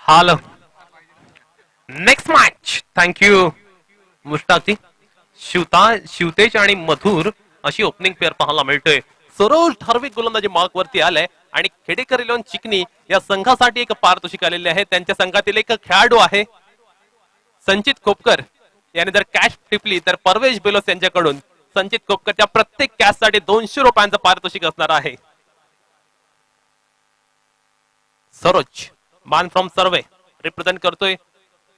Hello. Next match. Thank you Mushtaqji. Shivtej आणि मधुर अशी opening pair पाहायला मिळतोय. सरोज ठरविक गोलंदाजी मार्क वरती आलाय आणि खेडेकर इलेव्हन चिकनी या संघासाठी एक पारितोषिक आलेले आहे. त्यांच्या संघातील एक खेळाडू आहे संचित खोपकर याने जर कॅश टिपली तर परवेश बेलोस यांच्याकडून संचित खोपकरच्या प्रत्येक कॅश साठी 200 रुपयांचं पारितोषिक असणार आहे. सरोज मान फ्रॉम सर्वे रिप्रेझेंट करतोय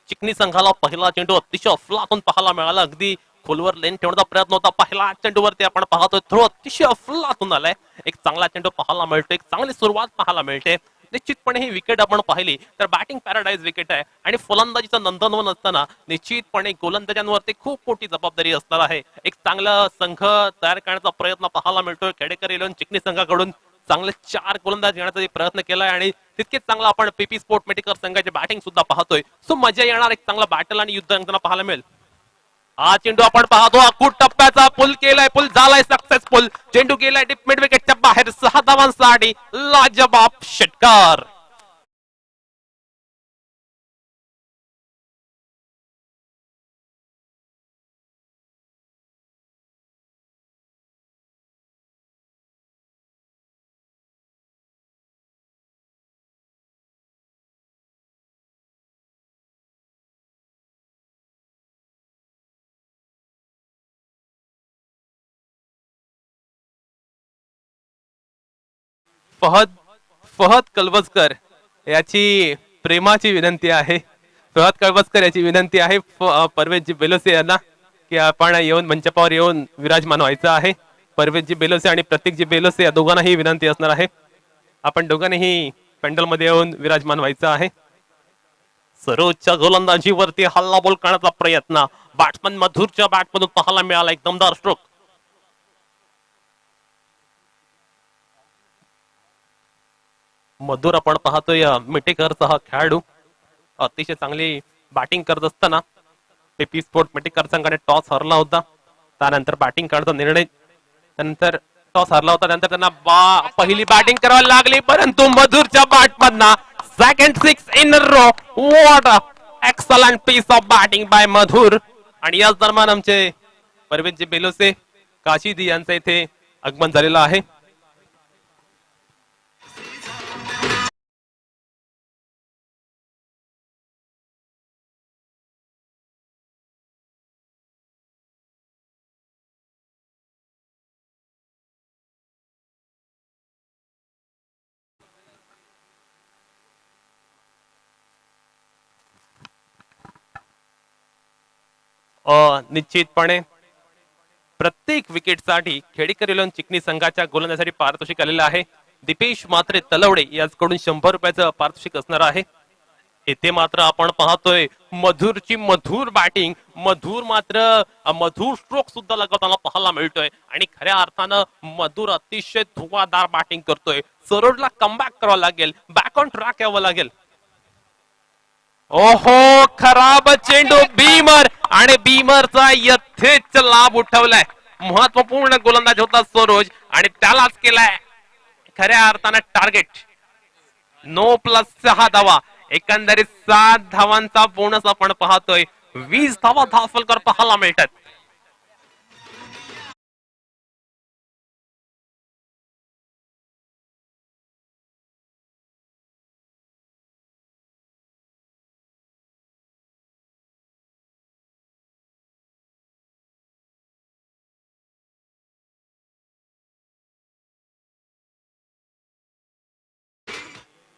चिकनी संघाला. पहिला चेंडू अतिशय अफलातून पाहायला मिळाला. अगदी खोलवर लेन ठेवण्याचा प्रयत्न होता. पहिला चेंडूवरती आपण पाहतोय थ्रो अतिशय अफलातून आलाय. एक चांगला चेंडू पाहायला मिळतो. एक चांगली सुरुवात पाहायला मिळते. निश्चितपणे ही विकेट आपण पाहिली तर बॅटिंग पॅराडाईज विकेट आहे आणि फलंदाजीचं नंदनवन असताना निश्चितपणे गोलंदाजांवरती खूप मोठी जबाबदारी असणार आहे. एक चांगला संघ तयार करण्याचा प्रयत्न पाहायला मिळतोय खेडेकर इलेव्हन चिकनी संघाकडून. चांगले 4 गोलंदाज घेण्याचा प्रयत्न केलाय आणि तितकेच चांगला आपण पीपी स्पोर्ट मेडिकल संघाची बॅटिंग सुद्धा पाहतोय. सो मजा येणार. एक चांगला बॅटल आणि युद्ध रंगताना पाहायला मिळेल. हा चेंडू आपण पाहतो. अकूट टप्प्याचा पुल केलाय. पुल झालाय सक्सेसफुल. चेंडू गेलाय डिप मिड विकेटच्या बाहेर. 6 धावांसाठी लाजवाब षटकार. फहद फहद कलवसकर याची प्रेमाची विनंती आहे. फहद कलवसकर याची विनंती आहे परवेशजी बेलोसे यांना की आपण येऊन मंचापावर येऊन विराजमान व्हायचं आहे. परवेशजी बेलोसे आणि प्रतीकजी बेलोसे या दोघांनाही विनंती असणार आहे. आपण दोघांनीही पेंडल मध्ये येऊन विराजमान व्हायचं आहे. सरोजच्या गोलंदाजीवरती हल्लाबोल करण्याचा प्रयत्न बॅट्समन मधुरच्या बॅटमधून पाहायला मिळाला. एक दमदार स्ट्रोक. मधुर आपण पाहतोय मिटेकरचा हा खेळाडू अतिशय चांगली बॅटिंग करत असताना पीपी स्पोर्ट मिटेकर संघाने टॉस हरला होता. त्यानंतर बॅटिंग करण्याचा निर्णय त्यानंतर टॉस हरला होता. त्यानंतर त्यांना पहिली बॅटिंग करावी लागली परंतु मधुरच्या बॅटमधना second 6 in row. What excellent piece of batting by Madhur. आणि याच दरम्यान आमचे परवेशजी बेलोसे काशीदी यांचं इथे आगमन झालेलं आहे. निश्चितपणे प्रत्येक विकेटसाठी खेडेकर इलेव्हन चिकनी संघाच्या गोलंदाजासाठी पारितोषिक आलेलं आहे. दीपेश मात्रे तलवडे याचकडून 100 रुपयाचं पारितोषिक असणार आहे. येथे मात्र आपण पाहतोय मधुरची मधुर बॅटिंग. मधुर मात्र मधुर स्ट्रोक सुद्धा लगवताना पाहायला मिळतोय आणि खऱ्या अर्थानं मधुर अतिशय धुवाधार बॅटिंग करतोय. सरोजला कमबॅक करावं लागेल. बॅक ऑन ट्रॅक यावं लागेल. ओहो खराब चेंडू बीमर आणि बीमरचा यथेच लाभ उठवलाय. महत्वपूर्ण गोलंदाज होता सरोज आणि त्यालाच केलाय खऱ्या अर्थानं टार्गेट. 9+6 धावा. एकंदरीत 7 धावांचा बोनस आपण पाहतोय. 20 धावा धावफलकर पाहायला मिळतात.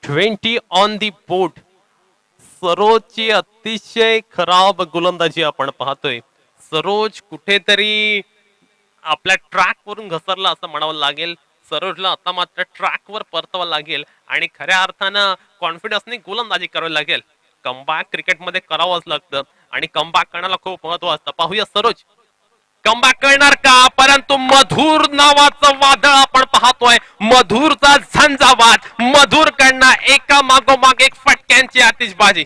Twenty on the board. सरोजची अतिशय खराब गोलंदाजी आपण पाहतोय. सरोज कुठेतरी आपल्या ट्रॅक वरून घसरला असं म्हणावं लागेल. सरोजला आता मात्र ट्रॅक वर परतावं लागेल आणि खऱ्या अर्थानं कॉन्फिडन्सने गोलंदाजी करावी लागेल. कमबॅक क्रिकेटमध्ये करावंच लागतं आणि कमबॅक करण्याला खूप महत्व असतं. पाहूया सरोज कमबॅक करणार का. परंतु मधुर नावाचं वादळ आपण पाहतोय. मधुरचा झंझावात. मधुर कडनं एका मागोमाग एक फटक्यांची आतिषबाजी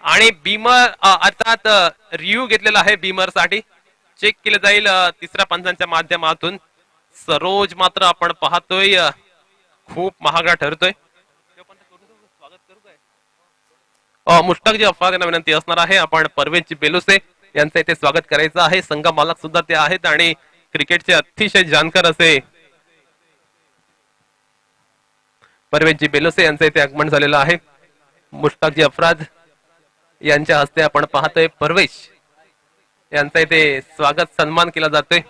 आणि बीमर अर्थात रिव्ह्यू घेतलेला आहे. बीमर साठी चेक केलं जाईल तिसऱ्या पंचांच्या माध्यमातून. सरोज मात्र आपण पाहतोय खूप महागडा ठरतोय. मुश्ताकजी अफाद यांना विनंती असणार आहे, आपण परवेज बेलुसे यांचं इथे स्वागत करायचं आहे. संघ मालक सुद्धा ते आहेत आणि क्रिकेटचे अतिशय जाणकार असे परवेजी बेलुसे यांचं इथे आगमन झालेलं आहे. मुश्ताकजी अफराद यांच्या हस्ते आपण पाहतोय परवेश यांचा इथे स्वागत सन्मान केला जातोय.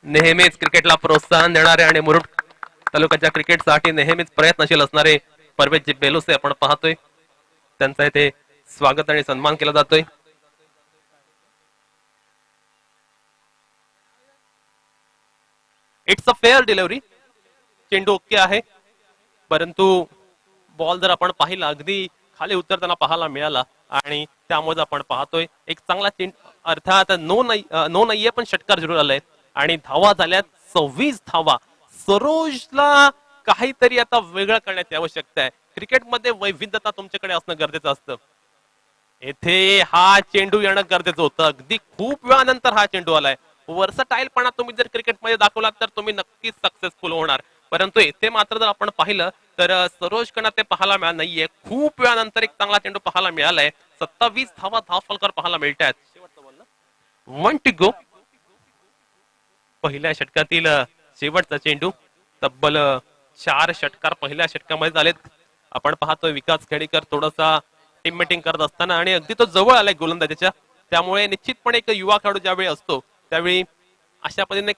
नेहमीच क्रिकेटला प्रोत्साहन देणारे आणि मुरुड तालुक्याच्या क्रिकेटसाठी नेहमीच प्रयत्नशील असणारे परवेजी बेलुसे आपण पाहतोय, त्यांचा इथे स्वागत आणि सन्मान केला जातोय. इट्स अ फेअर डिलिव्हरी, चेंडू ओके आहे, परंतु बॉल जर आपण पाहिला अगदी खाली उतरताना पाहायला मिळाला आणि त्यामुळे आपण पाहतोय एक चांगला चेंडू, अर्थात नो नाहीये पण षटकार जरूर आलाय आणि धावा झाल्यात 26 धावा. सरोजला काहीतरी आता वेगळं करण्याची आवश्यकता आहे. क्रिकेटमध्ये वैविध्यता तुमच्याकडे असणं गरजेचं असतं. येथे हा चेंडू येणं गरजेचं होतं. अगदी खूप वेळानंतर हा चेंडू आलाय. वर्सटाईलपणा तुम्ही जर क्रिकेटमध्ये दाखवलात तर तुम्ही नक्कीच सक्सेसफुल होणार, परंतु येथे मात्र जर आपण पाहिलं तर सरोजकडनं ते पाहायला मिळालं नाहीये. खूप वेळानंतर एक चांगला चेंडू पाहायला मिळालाय. 27 धावा धावफलकर पाहायला मिळतात. 1 टू गो. पहिल्या षटकातील शेवटचा चेंडू. तब्बल 4 षटकार पहिल्या षटकामध्ये झालेत. आपण पाहतोय विकास खेडेकर थोडासा टीम मीटिंग करत असताना आणि अगदी तो जवळ आलाय गोलंदाजीच्या, त्यामुळे निश्चितपणे एक युवा खेळाडू ज्यावेळी असतो त्यावेळी अशा पद्धतीने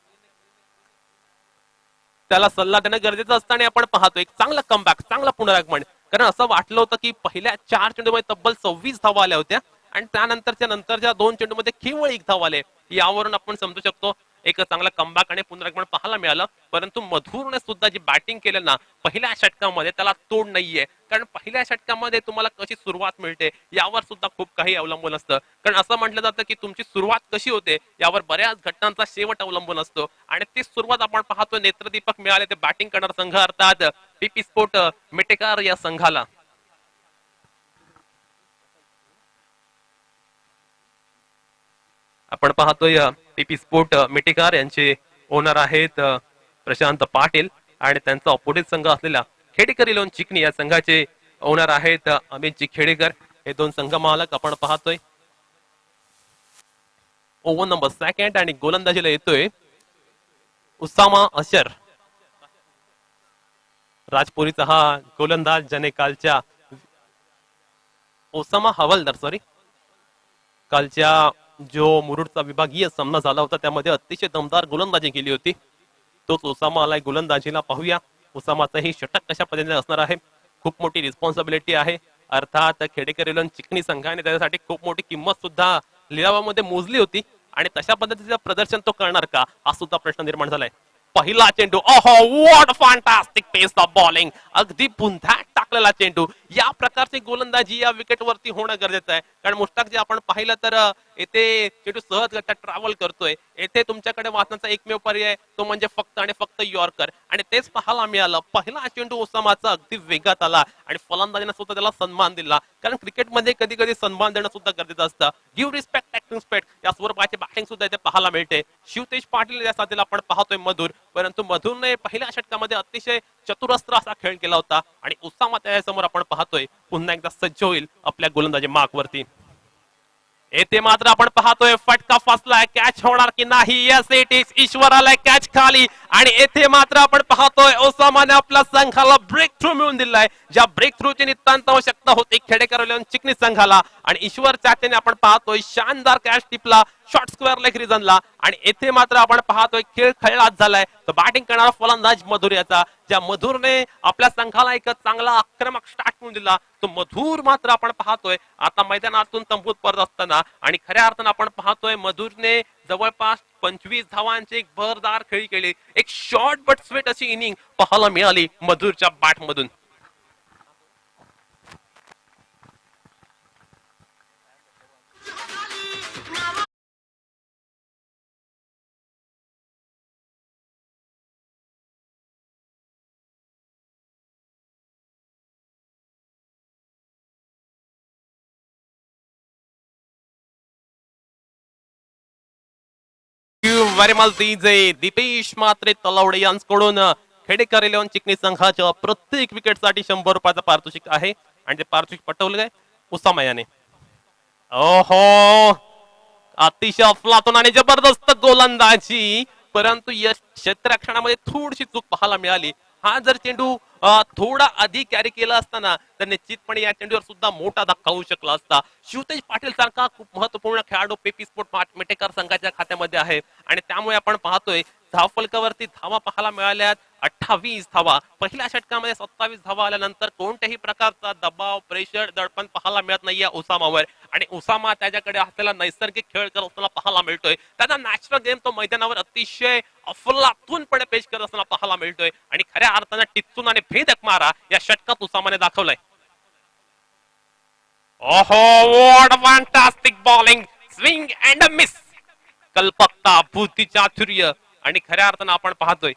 त्याला सल्ला देणं गरजेचं असतं. आणि आपण पाहतो एक चांगला कमबॅक, चांगला पुनरागमन, कारण असं वाटलं होतं की पहिल्या 4 चेंडूमध्ये तब्बल 26 धावा आल्या होत्या आणि नंतरच्या 2 चेंडूमध्ये केवळ 1 धाव आले. यावरून आपण समजू शकतो एक चांगला कमबॅक आणि पुनरागमन पाहायला मिळालं. परंतु मधुरने सुद्धा जी बॅटिंग केलं ना पहिल्या षटकामध्ये त्याला तोड नाहीये, कारण पहिल्या षटकामध्ये तुम्हाला कशी सुरुवात मिळते यावर सुद्धा खूप काही अवलंबून असतं. कारण असं म्हटलं जातं की तुमची सुरुवात कशी होते यावर बऱ्याच घटनांचा शेवट अवलंबून असतो आणि ती सुरुवात आपण पाहतो नेत्रदीपक मिळाले ते बॅटिंग करणारा संघ अर्थात पीपी स्पोर्ट मिटेकार या संघाला. आपण पाहतोय पीपी स्पोर्ट मिटेकार यांचे ओनर आहेत प्रशांत पाटील आणि त्यांचा अपोजिट संघ असलेला खेडेकर इलेव्हन चिकनी या संघाचे ओनर आहेत अमितजी खेडेकर. हे दोन संघ मालक आपण पाहतोय. ओव्हर नंबर 2 आणि गोलंदाजीला येतोय उसामा अशर. राजपुरीचा हा गोलंदाज ज्याने कालच्या ओसामा हवालदार कालच्या जो मुरुडचा विभागीय सामना झाला होता त्यामध्ये अतिशय दमदार गोलंदाजी केली होती. तोच ओसामा आलाय गोलंदाजीला. पाहूया ओसामाचं ही षटक कशा पद्धतीने असणार आहे. खूप मोठी रिस्पॉन्सिबिलिटी आहे. अर्थात खेडेकर इलेव्हन चिकनी संघाने त्याच्यासाठी खूप मोठी किंमत सुद्धा लिलावामध्ये मोजली होती आणि तशा पद्धतीचं प्रदर्शन तो करणार का हा सुद्धा प्रश्न निर्माण झालाय. पहिला चेंडू, ओहो what fantastic pace of bowling, अगदी पुन्हा टाकलेला चेंडू. या प्रकारची गोलंदाजी या विकेटवरती होणं गरजेचं आहे, कारण मुश्ताक जे आपण पाहिलं तर येथे चेंडू सहजगत्या ट्रॅव्हल करतोय. येथे तुमच्याकडे वाचण्याचा एकमेव पर्याय तो म्हणजे फक्त आणि फक्त यॉर्कर, आणि तेच पाहायला मिळालं. पहिला चेंडू ओसामाचा अगदी वेगात आला आणि फलंदाजीने सुद्धा त्याला सन्मान दिला, कारण क्रिकेटमध्ये कधी कधी सन्मान देणं सुद्धा गरजेचं असतं. गिव्ह रिस्पेक्ट टेक रिस्पेक्ट या स्वरूपाची बॅटिंग सुद्धा इथे पाहायला मिळते. शिवतेज पाटील या साथीला आपण पाहतोय मधुर, परंतु मधुरने पहिल्या षटकामध्ये अतिशय चतुरस्त्र असा खेळ केला होता आणि ओसामा त्याच्यासमोर आपण पाहतोय पुन्हा एकदा सज्ज होईल आपल्या गोलंदाजी मार्कवरती. येथे मात्र आपण पाहतोय फटका फसलाय, कॅच होणार की नाही. Yes it is. ईश्वर आलाय कॅच खाली आणि येथे मात्र आपण पाहतोय ओसामाने आपल्या संघाला ब्रेक थ्रू मिळून दिलाय. ज्या ब्रेक थ्रूची नितांत आवश्यकता होती खेडेकर इलेव्हन चिकनी संघाला, आणि ईश्वर चाचेने आपण पाहतोय शानदार कॅच टिपला शॉर्ट स्क्वेअर लेग रिजनला. आणि येथे मात्र आपण पाहतोय खेळ खेळलाच झालाय. तर बॅटिंग करणारा फलंदाज मधुर याचा, ज्या मधुरने आपल्या संघाला एक चांगला आक्रमक स्टार्ट करून दिला. तो मधुर मात्र आपण पाहतोय आता मैदानातून तंबूत परत असताना, आणि खऱ्या अर्थानं आपण पाहतोय मधुरने जवळपास 25 धावांची एक भरदार खेळी केली. एक शॉर्ट बट स्वीट अशी इनिंग पाहायला मिळाली मधुरच्या बॅट मधून. व्हेरी मच डीजे दीपेश मात्रे तलवडे यांच्याकडून खेडेकर इलेव्हन चिकनी संघाच्या प्रत्येक विकेटसाठी 100 रुपयाचा पारितोषिक आहे. आणि ते पारितोषिक पटवलं काय उसामा याने. ओहो, अतिशय अफलातून आणि जबरदस्त गोलंदाजी, परंतु यश क्षेत्ररक्षणामध्ये थोडीशी चूक पाहायला मिळाली. हा जर चेंडू थोडा अधिक कॅरी केला असताना तर निश्चितपणे या चेंडूवर सुद्धा मोठा धक्का होऊ शकला असता. शिवतेज पाटील सारखा खूप महत्वपूर्ण खेळाडू पेपी स्पोर्ट मेटेकर संघाच्या खात्यामध्ये आहे आणि त्यामुळे आपण पाहतोय धावफलकावरती धावा पाहायला मिळाल्यात 28 धावा. पहिल्या षटकामध्ये 27 धावा आल्यानंतर कोणत्याही प्रकारचा दबाव, प्रेशर, दडपण पाहायला मिळत नाहीये उसामावर. आणि उसामा त्याच्याकडे असलेला नैसर्गिक खेळ करत असताना पाहायला मिळतोय. त्याचा नॅचरल गेम तो मैदानावर अतिशय अफलातूनपणे पेश करत असताना पाहायला मिळतोय आणि खऱ्या अर्थानं टिच्चून आणि भेदक मारा या षटकात उसामाने दाखवलाय. ओहो, what fantastic bowling, swing and miss, कल्पकता, बुद्धिचातुर्य आणि खऱ्या अर्थानं आपण पाहतोय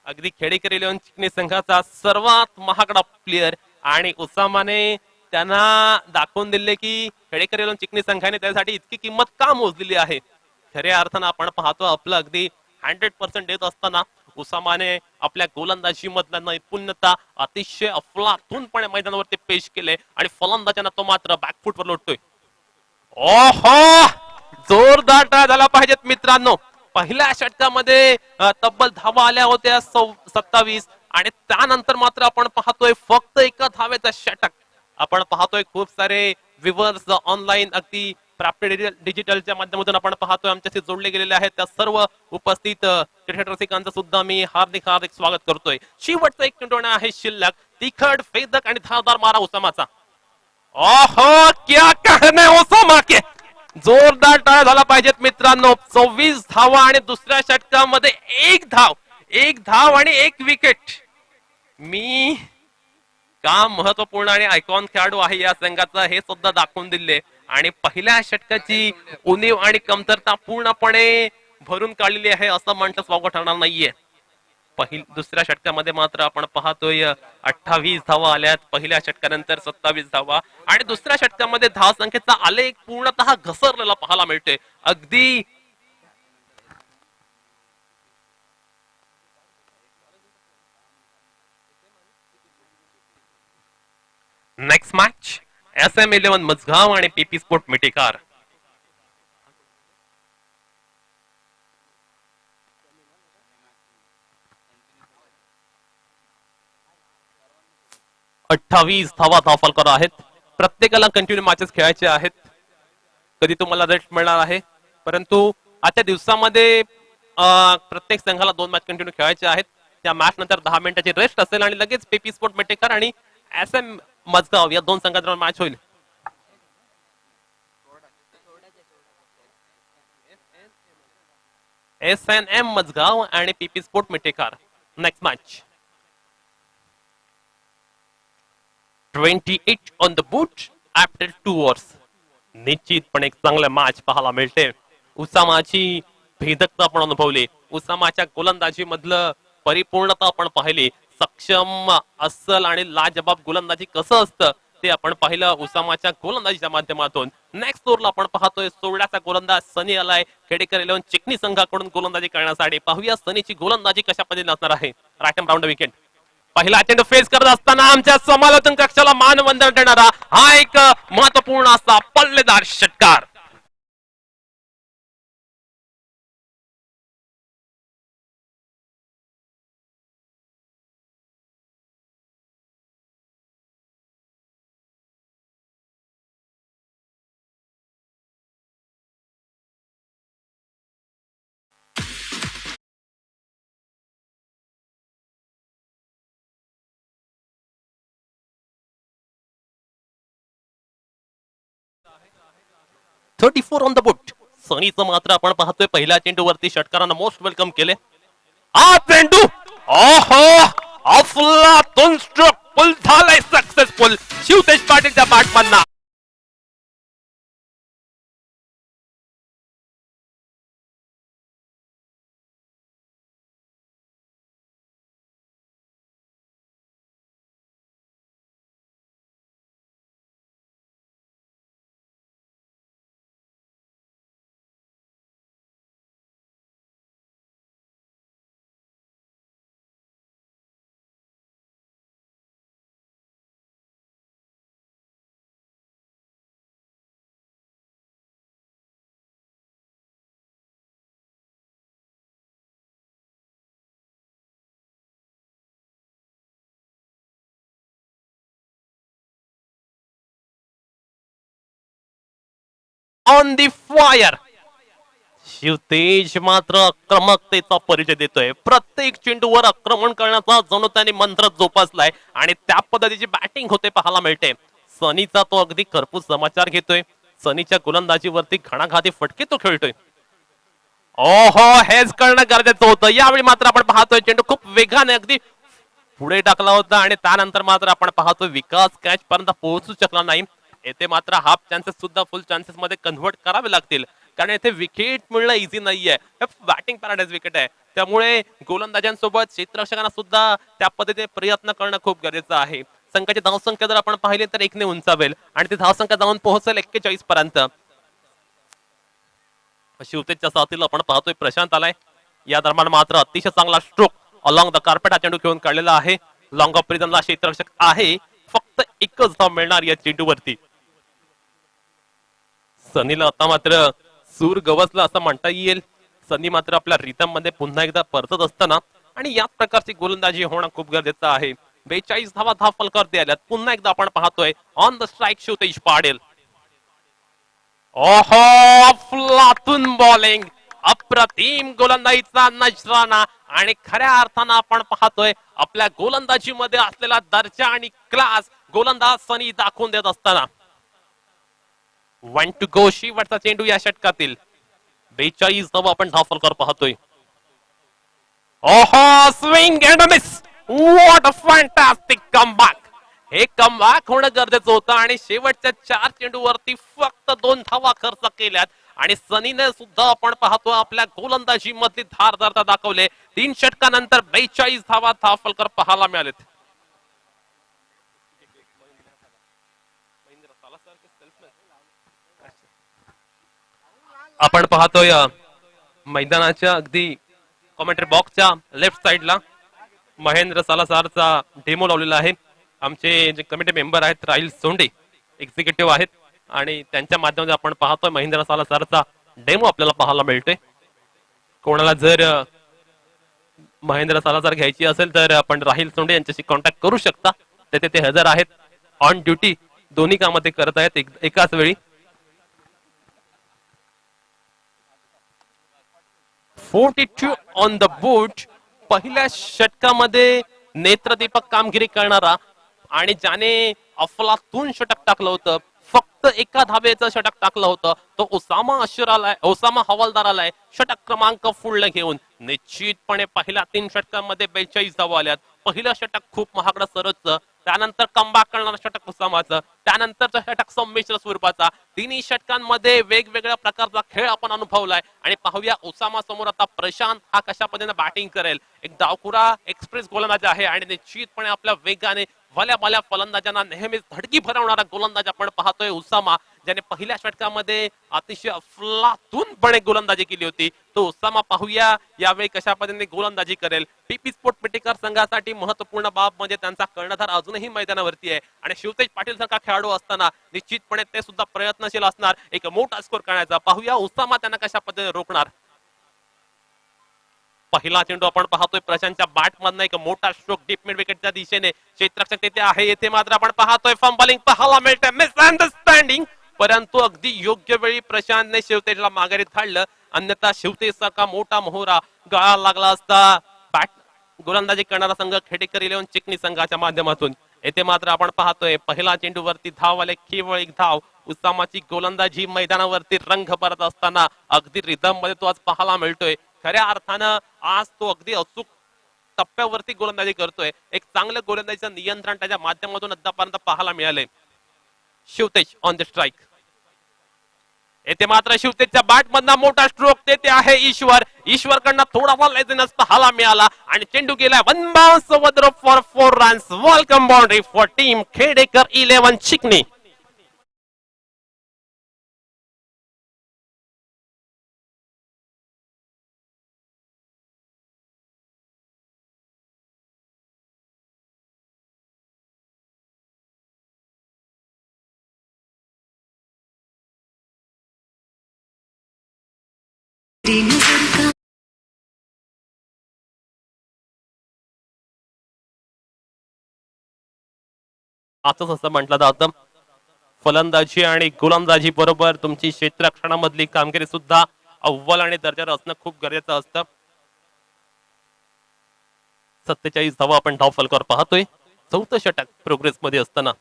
अगदी खेडेकर इलेव्हन चिकनी संघाचा सर्वात महागडा प्लेअर आणि उसामाने त्यांना दाखवून दिले की खेडेकर इलेव्हन चिकनी संघाने त्यासाठी इतकी किंमत का मोजलेली आहे. खऱ्या अर्थानं आपण पाहतो आपलं अगदी 100% देत असताना उसामाने आपल्या गोलंदाजी मधला नैपुण्यता अतिशय अफलातूनपणे मैदानावरती पेश केले आणि फलंदाजांना तो मात्र बॅकफुटवर लोटतोय. ओहो, जोरदार टाळ्या झाला पाहिजेत मित्रांनो. पहिल्या षटकामध्ये तब्बल धावा आल्या होत्या 27 आणि त्यानंतर मात्र आपण पाहतोय फक्त एका धावेचा षटक. आपण पाहतोय खूप सारे व्ह्युअर्स ऑनलाईन अगदी प्राप्त डिजिटलच्या माध्यमातून आपण पाहतोय आमच्याशी जोडले गेलेले आहेत. त्या सर्व उपस्थित क्रिकेट रसिकांचं सुद्धा मी हार्दिक हार्दिक स्वागत करतोय. शेवटचा एक चेंडू आहे शिल्लक, तिखट, भेदक आणि धारदार मारा उसामाचा. ओहो, क्या कहने उसामा के, जोरदार टाळ्या झाला पाहिजेत मित्रांनो. 26 धावा आणि दुसऱ्या षटकामध्ये एक धाव आणि एक विकेट. मी का महत्वपूर्ण आणि आयकॉन खेळाडू आहे या संघाचा हे सुद्धा दाखवून दिले आणि पहिल्या षटकाची उणीव आणि कमतरता पूर्णपणे भरून काढलेली आहे असं म्हटलं स्वागत ठरणार नाहीये. दुसऱ्या षटकामध्ये मात्र आपण पाहतोय 28 धावा आल्यात, पहिल्या षटकानंतर 27 धावा आणि दुसऱ्या षटकामध्ये धाव संख्येचा आलेख पूर्णतः घसरलेला पाहायला मिळतोय. अगदी नेक्स्ट मॅच SM11 मजगाव आणि PP स्पोर्ट मिटेकार. अठ्ठावीस धावा धावफलकर आहेत. प्रत्येकाला कंटिन्यू मॅचेस खेळायचे आहेत. कधी तुम्हाला रेस्ट मिळणार आहे, परंतु आजच्या दिवसामध्ये प्रत्येक संघाला 2 मॅच कंटिन्यू खेळायचे आहेत. त्या मॅच नंतर 10 मिनिटाची रेस्ट असेल आणि लगेच PP स्पोर्ट मेटेकर आणि SM मजगाव या 2 संघांदरम्यान मॅच होईल. SNM मजगाव आणि PP sport Mithekar. Next match 28 on the board after 2 overs. निश्चितपणे एक चांगलं मॅच पाहायला मिळते. उसामाची भेदकता आपण अनुभवली, उसामाच्या गोलंदाजी मधलं परिपूर्णता आपण पाहिली. सक्षम, अस्सल आणि लाजबाब गोलंदाजी कसं असतं ते आपण पाहिलं उसामाच्या गोलंदाजीच्या माध्यमातून. नेक्स्ट ओव्हरला आपण पाहतोय सोळ्याचा गोलंदाज सनी आलाय खेडेकर इलेव्हन चिकनी संघाकडून गोलंदाजी करण्यासाठी. पाहूया सनीची गोलंदाजी कशा पद्धतीने असणार आहे. Right round wicket. पहिला चेंडू फेस करत असताना आमच्या समालोचन कक्षाला मानवंदन देणारा हा एक महत्वपूर्ण असा पल्लेदार षटकार. Thirty four on the board. सनीचं मात्र आपण पाहतोय पहिल्या चेंडूवरती षटकारांना मोस्ट वेलकम केले. हा चेंडू ओहो, अफलातून स्ट्रोक पुल झालाय सक्सेसफुल शिवतेज पाटीलच्या बॅटमॅनना. On the fire. शिवतेज मात्र आक्रमकतेचा परिचय देतोय. प्रत्येक चेंडूवर आक्रमण करण्याचा जणू त्याने मंत्र जोपासलाय आणि त्या पद्धतीची बॅटिंग होते पाहायला मिळते. सनीचा तो अगदी खरपूस समाचार घेतोय. सनीच्या गोलंदाजीवरती घणाघाती फटके तो खेळतोय. ओहो, हेच करणं गरजेचं होतं. यावेळी मात्र आपण पाहतोय चेंडू खूप वेगाने अगदी पुढे टाकला होता आणि त्यानंतर मात्र आपण पाहतोय विकास कॅच पर्यंत पोहोचू शकला नाही. येथे मात्र हाफ चान्सेस सुद्धा फुल चान्सेस मध्ये कन्व्हर्ट करावे लागतील, कारण येथे विकेट मिळणं इझी नाहीये. बॅटिंग पॅराडाईज विकेट आहे, त्यामुळे गोलंदाजांसोबत क्षेत्ररक्षकांना सुद्धा त्या पद्धतीने प्रयत्न करणं खूप गरजेचं आहे. संघाची धावसंख्या जर आपण पाहिली तर 1 ने उंचावेल आणि ती धावसंख्या जाऊन पोहोचेल 41 पर्यंत. शिवतेजच्या साथीला आपण पाहतोय प्रशांत आलाय. या दरम्यान मात्र अतिशय चांगला स्ट्रोक अलॉंग द कार्पेट हा चेंडू खेळून काढलेला आहे. लॉंग ऑफ प्रिझनला क्षेत्ररक्षक आहे. फक्त एकच धाव मिळणार या चेंडूवरती. सनीला आता मात्र सूर गवसला असं म्हणता येईल. सनी मात्र आपल्या रिदम मध्ये पुन्हा एकदा परतत असताना आणि याच प्रकारची गोलंदाजी होणं खूप गरजेचं आहे. 42 धावा फलकावरती आल्यात. पुन्हा एकदा आपण पाहतोय ऑन द स्ट्राईक शिवतेज पाडेल. ओहो, अफलातून बॉलिंग, अप्रतिम गोलंदाजीचा नजराणा आणि खऱ्या अर्थानं आपण पाहतोय आपल्या गोलंदाजीमध्ये असलेला दर्जा आणि क्लास गोलंदाज सनी दाखवून देत असताना. 1 टू गो शेवटचा चेंडू या षटकातील. 42 धावा आपण फलकावर पाहतोय. ओहो, swing and miss. What a fantastic comeback. हे कमबॅक होणं गरजेचं होतं आणि शेवटच्या 4 चेंडूवरती फक्त 2 धावा खर्च केल्यात आणि सनीने सुद्धा आपण पाहतो आपल्या गोलंदाजी मधली धारदारता दाखवले. 3 षटकानंतर 42 धावा फलकर पाहायला मिळालेत. आपण पाहतोय मैदानाच्या अगदी कॉमेंट्री बॉक्सच्या लेफ्ट साइडला महेंद्र सालासारचा डेमो लावलेला आहे. आमचे जे कमिटी मेंबर आहेत राहिल सोंडे एक्झिक्युटिव्ह आहेत आणि त्यांच्या माध्यमातून आपण पाहतोय महेंद्र सालासारचा डेमो आपल्याला पाहायला मिळतोय. कोणाला जर महेंद्र सालासार घ्यायची असेल तर आपण राहिल सोंडे यांच्याशी कॉन्टॅक्ट करू शकता. ते हजर आहेत, ऑन ड्युटी, दोन्ही कामं ते करत आहेत एकाच वेळी. 42 ऑन द बोर्ड. पहिल्या षटकामध्ये नेत्रदीपक कामगिरी करणारा आणि ज्याने अफलातून षटक टाकलं होतं, फक्त एका धावेचं षटक टाकलं होतं, तो ओसामा हवालदार आलाय षटक क्रमांक पुढे घेऊन. निश्चितपणे पहिल्या 3 षटकांमध्ये 42 धावा आल्यात. पहिलं षटक खूप महागडं सरोजचं, त्यानंतर कमबॅक करणारं षटक उसामाचं, त्यानंतरचं षटक संमिश्र स्वरूपाचा. तिन्ही षटकांमध्ये वेगवेगळ्या प्रकारचा खेळ आपण अनुभवलाय आणि पाहूया ओसामा समोर आता प्रशांत हा कशा पद्धतीने बॅटिंग करेल. एक डावखुरा एक्सप्रेस गोलंदाज आहे आणि निश्चितपणे आपल्या वेगाने भल्या फलंदाजांना नेहमीच धडकी भरवणारा गोलंदाज आपण पाहतोय उसामा, ज्याने पहिल्या षटकामध्ये अतिशय अफलातूनपणे गोलंदाजी केली होती. तो उसामा पाहूया यावेळी कशा पद्धतीने गोलंदाजी करेल. पीपी स्पोर्ट पेटेकर संघासाठी महत्वपूर्ण बाब म्हणजे त्यांचा कर्णधार अजूनही मैदानावरती आहे आणि शिवतेज पाटील सारखा खेळाडू असताना निश्चितपणे ते सुद्धा प्रयत्नशील असणार एक मोठा स्कोर करण्याचा. पाहूया उसामा त्यांना कशा पद्धतीने रोखणार. पहिला चेंडू आपण पाहतोय प्रशांतच्या बॅट मधनं एक मोठा स्ट्रोक डीप मिड विकेटच्या दिशेने. क्षेत्ररक्षक तिथे आहे. येथे मात्र आपण पाहतोय फंबलिंग पाहायला मिळते, मिसअंडरस्टँडिंग, परंतु अगदी योग्य वेळी प्रशांतने शिवतेजला माघारी धाडलं. अन्यथा शिवतेज सारखा मोठा मोहरा गळा लागला असता. बॅट गोलंदाजी करणारा संघ खेडेकर 11 चिकनी संघाच्या माध्यमातून. येथे मात्र आपण पाहतोय पहिला चेंडूवरती धाव आले, केवळ 1 धाव. उसामाची गोलंदाजी मैदानावरती रंग भरत असताना अगदी रिदम मध्ये तो आज पाहायला मिळतोय. खऱ्या अर्थानं आज तो अगदी अचूक टप्प्यावरती गोलंदाजी करतोय. एक चांगलं गोलंदाजीचं नियंत्रण त्याच्या माध्यमातून आतापर्यंत पाहायला मिळालंय. Shivtej on the strike. येथे मात्र शिवतेजच्या बॅट मधला मोठा स्ट्रोक देते आहे ईश्वर कडनं थोडासा लेझिनेस पाहायला मिळाला आणि चेंडू गेला one bounce over for 4 runs. Welcome boundary for team Khedekar 11 चिकनी. असंच असं म्हटलं जातं फलंदाजी आणि गोलंदाजी बरोबर तुमची क्षेत्ररक्षणामधली कामगिरी सुद्धा अव्वल आणि दर्जावर असणं खूप गरजेचं असतं. 47 धावा आपण धाव फलकावर पाहतोय. चौथं षटक प्रोग्रेस मध्ये असताना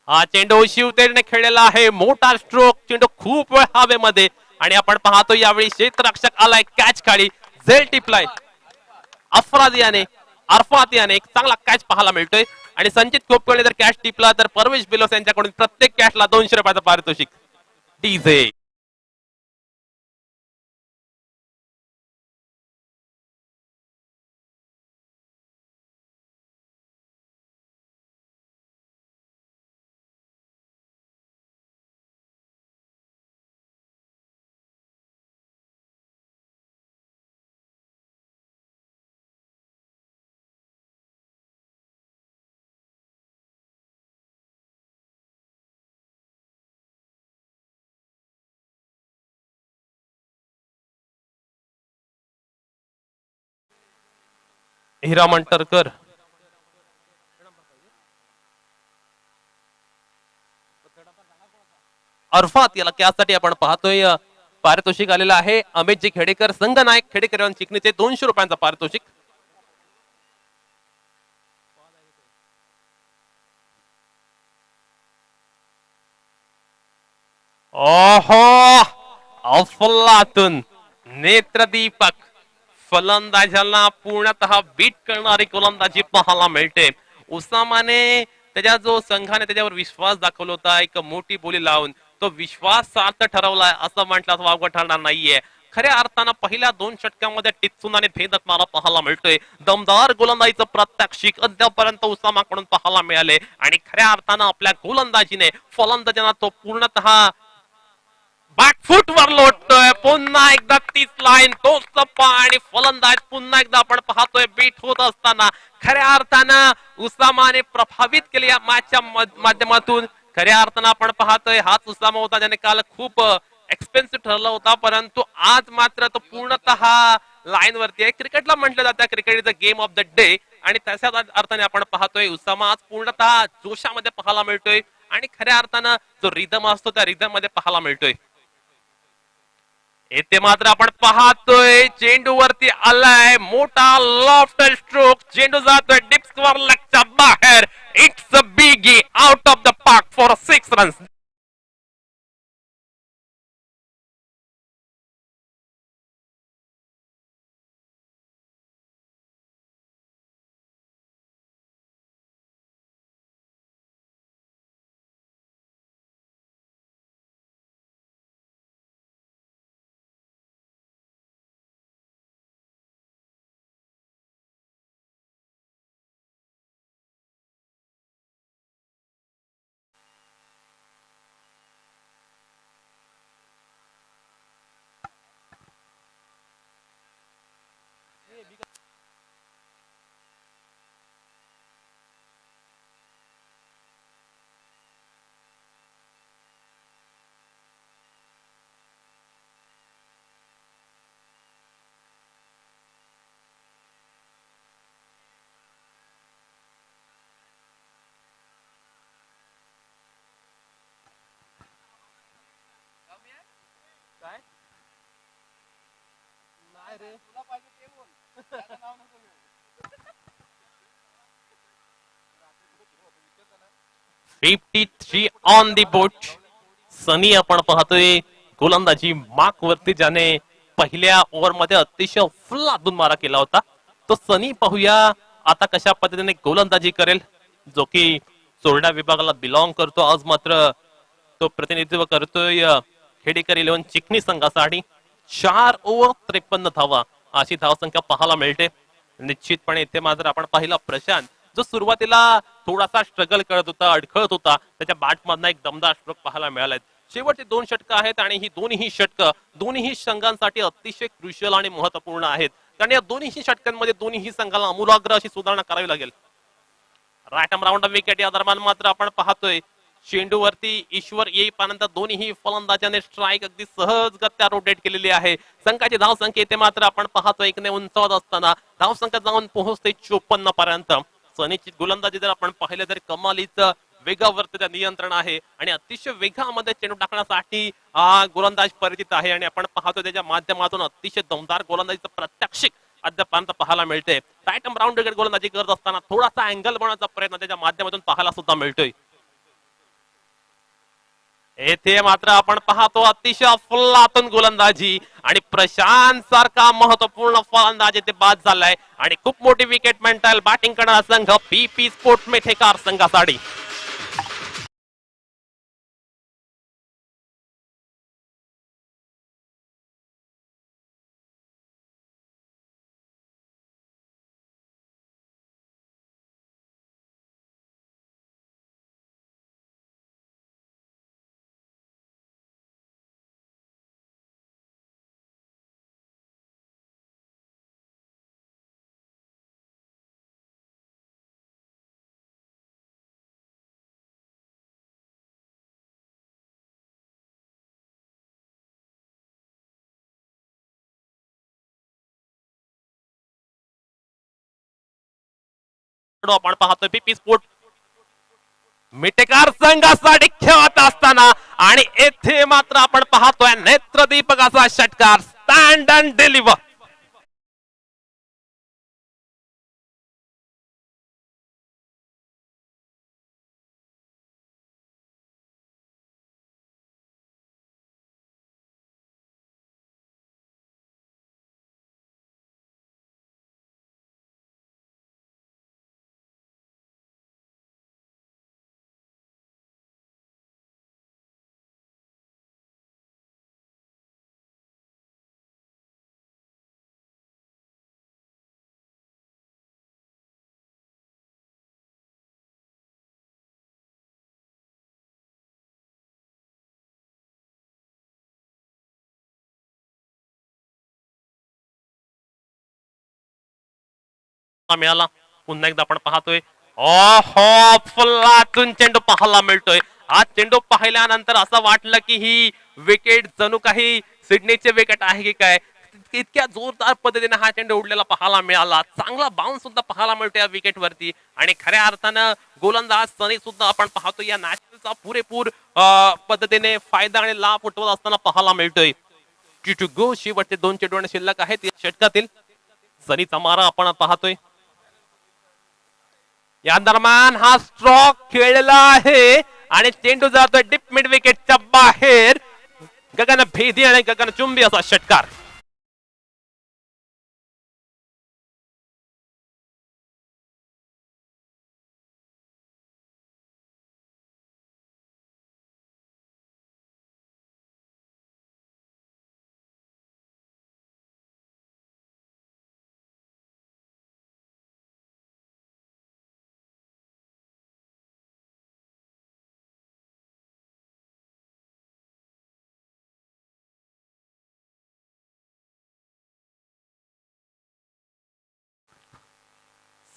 हा चेंडू शिवतेजने खेळलेला आहे. मोठा स्ट्रोक, चेंडू खूप वेळ हवेमध्ये आणि आपण पाहतो यावेळी क्षेत्ररक्षक आलाय कॅच खाली, झेल टिपलाय. अरफात याने एक चांगला कॅच पाहायला मिळतोय आणि संचित खोपकळने जर कॅच टिपला तर परवेश बिलोस यांच्याकडून प्रत्येक कॅचला 200 रुपयाचं पारितोषिक. डीजे हिरा मंटरकर अरफात याला त्यासाठी आपण पाहतोय पारितोषिक आलेलं आहे. अमितजी खेडेकर, संघनायक खेडेकर चिकणीचे 200 रुपयांचा पारितोषिक. ओहो, अफलातून नेत्रदीपक फलंदाजांना पूर्णतः बीट करणारी गोलंदाजी पाहायला मिळते. उसामाने त्याच्या जो संघाने त्याच्यावर विश्वास दाखवला होता, एक मोठी बोली लावून तो विश्वास सार्थ ठरवलाय असं म्हटलं वावगं ठरणार नाहीये. खऱ्या अर्थानं पहिल्या 2 षटकांमध्ये टिच्चून आणि भेदक मारा पाहायला मिळतोय. दमदार गोलंदाजीचं प्रात्यक्षिक अद्यापर्यंत उसामाकडून पाहायला मिळाले आणि खऱ्या अर्थानं आपल्या गोलंदाजीने फलंदाजांना तो पूर्णतः बॅकफूट वर लोटतोय. पुन्हा एकदा 30 लाईन तोच टप्पा आणि फलंदाज पुन्हा एकदा आपण पाहतोय बीट होत असताना खऱ्या अर्थानं उसामाने प्रभावित केले या मॅचच्या माध्यमातून. खऱ्या अर्थानं आपण पाहतोय हाच उसामा होता ज्याने काल खूप एक्सपेन्सिव्ह ठरला होता, परंतु आज मात्र तो पूर्णतः लाईन वरती आहे. क्रिकेटला म्हटलं जातं cricket is a game of the day आणि त्याच्याच अर्थाने आपण पाहतोय उसामा आज पूर्णतः जोशामध्ये पाहायला मिळतोय आणि खऱ्या अर्थानं जो रिदम असतो त्या रिदम मध्ये पाहायला मिळतोय. येथे मात्र आपण पाहतोय चेंडू वरती आलाय मोठा लॉफ्ट स्ट्रोक, चेंडू जातोय डिप स्क्वेअर लेगच्या बाहेर. It's a biggie out of the park for 6 runs. रे 53 ऑन दी बोट. सनी आपण पाहतोय गोलंदाजी मार्क वरती ज्याने पहिल्या ओव्हरमध्ये अतिशय फुलातून मारा केला होता. तो सनी पाहूया आता कशा पद्धतीने गोलंदाजी करेल, जो की चोरडा विभागाला बिलॉंग करतो. आज मात्र तो प्रतिनिधित्व करतोय खेडेकर 11 चिकणी संघासाठी. 4 ओव्हर 53 धावा अशी धावसंख्या पाहायला मिळते. निश्चितपणे इथे मात्र आपण पाहिला प्रशांत जो सुरुवातीला थोडासा स्ट्रगल करत होता, अडखळत होता, त्याच्या बॅट मधनं एक दमदार स्ट्रोक पाहायला मिळालाय. शेवटचे 2 षटकं आहेत आणि ही दोन्ही षटकं दोन्ही संघांसाठी अतिशय क्रुशियल आणि महत्वपूर्ण आहेत. कारण या दोन्ही षटकांमध्ये दोन्ही संघाला आमूलाग्र अशी सुधारणा करावी लागेल. राईट आर्म राऊंड विकेट या दरम्यान मात्र आपण पाहतोय चेंडूवरती ईश्वर येईपर्यंत दोन्ही फलंदाजाने स्ट्राईक अगदी सहजगत्या रोटेट केलेली आहे. संघाची धावसंख्या येथे मात्र आपण पाहतो 1 ने उंचावत असताना धावसंख्या जाऊन पोहोचते 54 पर्यंत. सनीची गोलंदाजी जर आपण पाहिलं तर कमालीचं वेगावरती त्या नियंत्रण आहे आणि अतिशय वेगामध्ये चेंडू टाकण्यासाठी गोलंदाज परिचित आहे आणि आपण पाहतो त्याच्या माध्यमातून अतिशय दमदार गोलंदाजीचं प्रत्यक्षिक अद्यापर्यंत पाहायला मिळते. राईट आर्म राऊंड विकेट गोलंदाजी करत असताना थोडासा अँगल बनवण्याचा प्रयत्न त्याच्या माध्यमातून पाहायला सुद्धा मिळतोय. येथे मात्र आपण पाहतो अतिशय अफलातून गोलंदाजी आणि प्रशांत सारखा महत्वपूर्ण फलंदाज येथे बाद झालाय आणि खूप मोठी विकेट म्हणता येईल बॅटिंग करणारा संघ पीपी स्पोर्ट मेथेकार संघासाठी. आपण पाहतोय पीपी स्पोर्ट मिटेकार संघासाठी खेळत असताना आणि येथे मात्र आपण पाहतोय नेत्रदीपकाचा षटकार स्टँड अँड डिलिव्हर. मिळाला पुन्हा एकदा आपण पाहतोय फुल्लातून चेंडू पाहायला मिळतोय. हा चेंडू पाहिल्यानंतर असं वाटलं की ही विकेट जणू काही सिडनीचे विकेट आहे की काय. इतक्या जोरदार पद्धतीने हा चेंडू उडलेला पाहायला मिळाला. चांगला बाउन्स सुद्धा पाहायला मिळतो या विकेट वरती आणि खऱ्या अर्थानं गोलंदाज सनी सुद्धा आपण पाहतो या नॅशनलचा पुरेपूर पद्धतीने फायदा आणि लाभ उठवत असताना पाहायला मिळतोय. टू गो शेवटचे 2 चेंडू शिल्लक आहेत या षटकातील. सनीचा मारा आपण पाहतोय. या दरम्यान हा स्ट्रोक खेळलेला आहे आणि चेंडू जातोय डीप मिड विकेटच्या बाहेर. गगन भेदी आणि गगन चुंबी असा षटकार.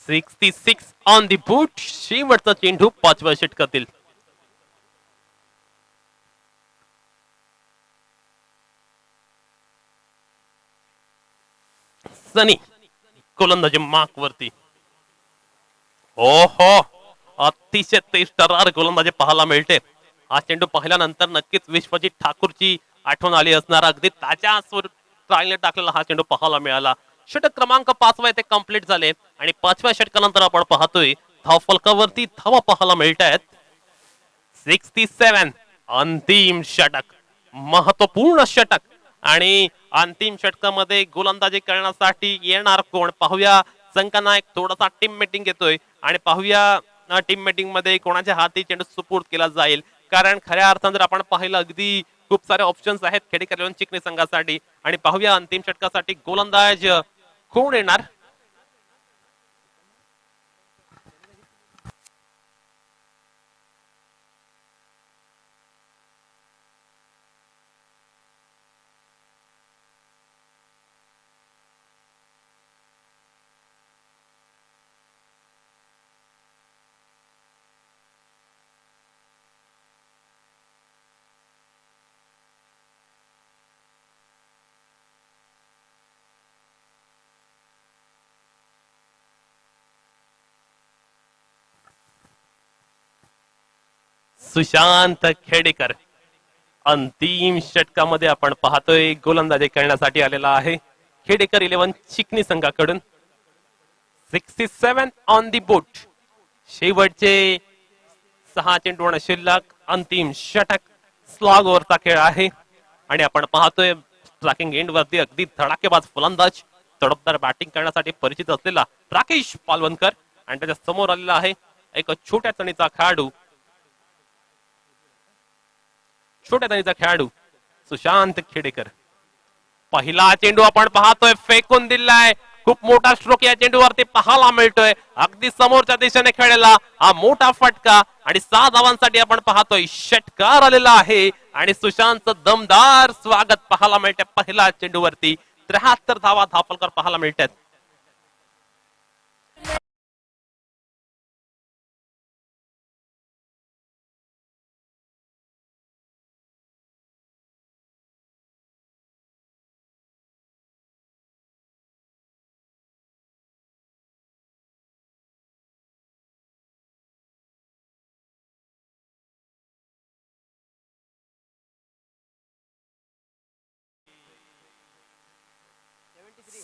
सिक्स ऑन दी बूट. शेवटचा चेंडू 5व्या षटकातील. सनी गोलंदाजी मार्क वरती. ओहो अतिशय तेजतर्रार गोलंदाजी पाहायला मिळते. हा चेंडू पाहिल्यानंतर नक्कीच विश्वजीत ठाकूरची आठवण आली असणार. अगदी ताज्या स्वरूपात टाकलेला हा चेंडू पाहायला मिळाला. षटक क्रमांक 5 इथे कंप्लीट झाले आणि 5व्या षटकानंतर आपण पाहतोय धाव फलकावरती धावा पाहायला मिळत आहेत. 67 अंतिम षटक महत्वपूर्ण षटक आणि अंतिम षटकामध्ये गोलंदाजी करण्यासाठी येणार कोण पाहूया. संघनायक थोडासा टीम मीटिंग घेतोय आणि पाहूया टीम मीटिंग मध्ये कोणाच्या हाती चेंडू सुपूर्द केला जाईल. कारण खऱ्या अर्थानं जर आपण पाहिलं अगदी खूप सारे ऑप्शन्स आहेत खेडेकर इलेव्हन चिखली संघासाठी आणि पाहूया अंतिम षटकासाठी गोलंदाज कोण येणार. सुशांत खेडेकर अंतिम षटकामध्ये आपण पाहतोय गोलंदाजी करण्यासाठी आलेला आहे खेडेकर 11 चिकनी संघाकडून. 67 ऑन दी बोट. शेवटचे 6 चेंडू शिल्लक. अंतिम षटक स्लॉग ओव्हरचा खेळ आहे आणि आपण पाहतोय ट्रॅकिंग एंड वरती अगदी धडाकेबाज फलंदाज तडफदार बॅटिंग करण्यासाठी परिचित असलेला राकेश पालवणकर आणि त्याच्या समोर आलेला आहे एक छोट्या तणीचा खेळाडू सुशांत खेडेकर. पहिला चेंडू आपण पाहतोय फेकून दिलाय. खूप मोठा स्ट्रोक या चेंडूवरती पाहायला मिळतोय. अगदी समोरच्या दिशेने खेळलेला हा मोठा फटका आणि 6 धावांसाठी आपण पाहतोय षटकार आलेला आहे आणि सुशांतचं दमदार स्वागत पाहायला मिळतंय. पहिला चेंडूवरती 73 धावा धापलकर पाहायला मिळतात.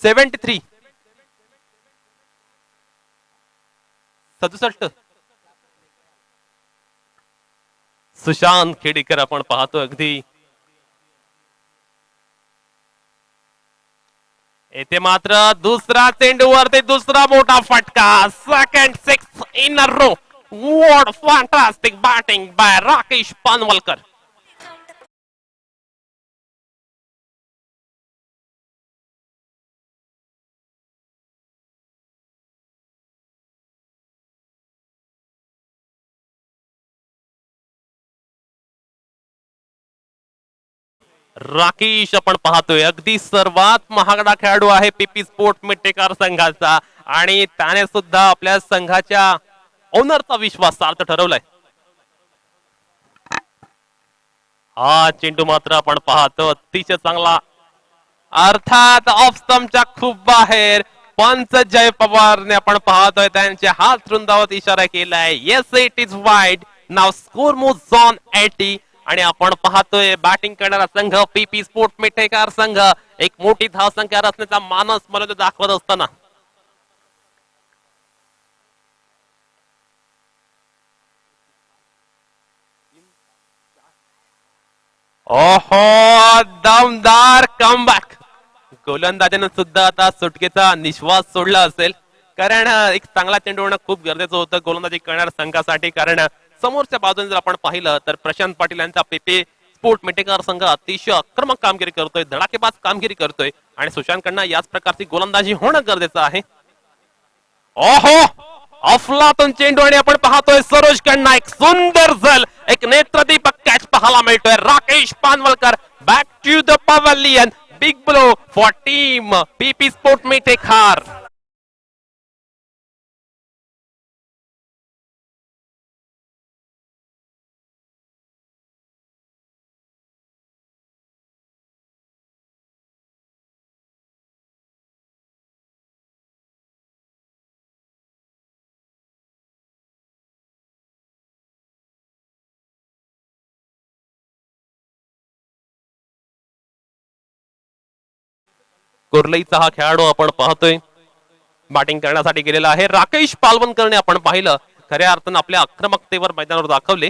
सेव्हन्टी 67. सुशांत खेडेकर आपण पाहतो अगदी येथे मात्र दुसरा चेंडूवरती दुसरा मोठा फटका. Second 6 in a row. What fantastic batting by Rakesh Panvalkar. Rakesh आपण पाहतोय अगदी सर्वात महागडा खेळाडू आहे पीपी स्पोर्ट मिटेकार संघाचा आणि त्याने सुद्धा आपल्या संघाच्या ओनरचा विश्वास सार्थ ठरवलाय. हा चेंडू मात्र आपण पाहतो अतिशय चांगला अर्थात ऑफ स्टंपच्या खूप बाहेर. पंच जय पवारने आपण पाहतोय त्यांच्या हात रुंदावत इशारा केलाय. Yes it is wide. Now score moves on 80 आणि आपण पाहतोय बॅटिंग करणारा संघ पीपी स्पोर्ट मिठेकार संघ एक मोठी धावसंख्या रचण्याचा मानस मला दाखवत असताना ओहो दमदार कमबॅक. गोलंदाजाने सुद्धा आता सुटकेचा निश्वास सोडला असेल कारण एक चांगला चेंडू होणं खूप गरजेचं होतं गोलंदाजी करणाऱ्या संघासाठी. कारण समोरच्या बाजूने जर आपण पाहिलं तर प्रशांत पाटील यांचा पीपी स्पोर्ट मिटेकार संघ अतिशय आक्रमक कामगिरी करतोय, धडाकेबाज कामगिरी करतोय आणि सुशांतकडनं याच प्रकारची गोलंदाजी होणं गरजेचं आहे. ओहो अफलातून चेंडू आणि आपण पाहतोय सरोज कडनं एक सुंदर झल एक नेत्रदीपक कॅच पाहायला मिळतोय. Rakesh Panvalkar back to the pavilion. Big blow for team PP sport Mithekar. कोर्लईचा हा खेळाडू आपण पाहतोय बॅटिंग करण्यासाठी गेलेला आहे. राकेश पालवणकरने आपण पाहिलं खऱ्या अर्थानं आपल्या आक्रमकतेवर मैदानावर दाखवले.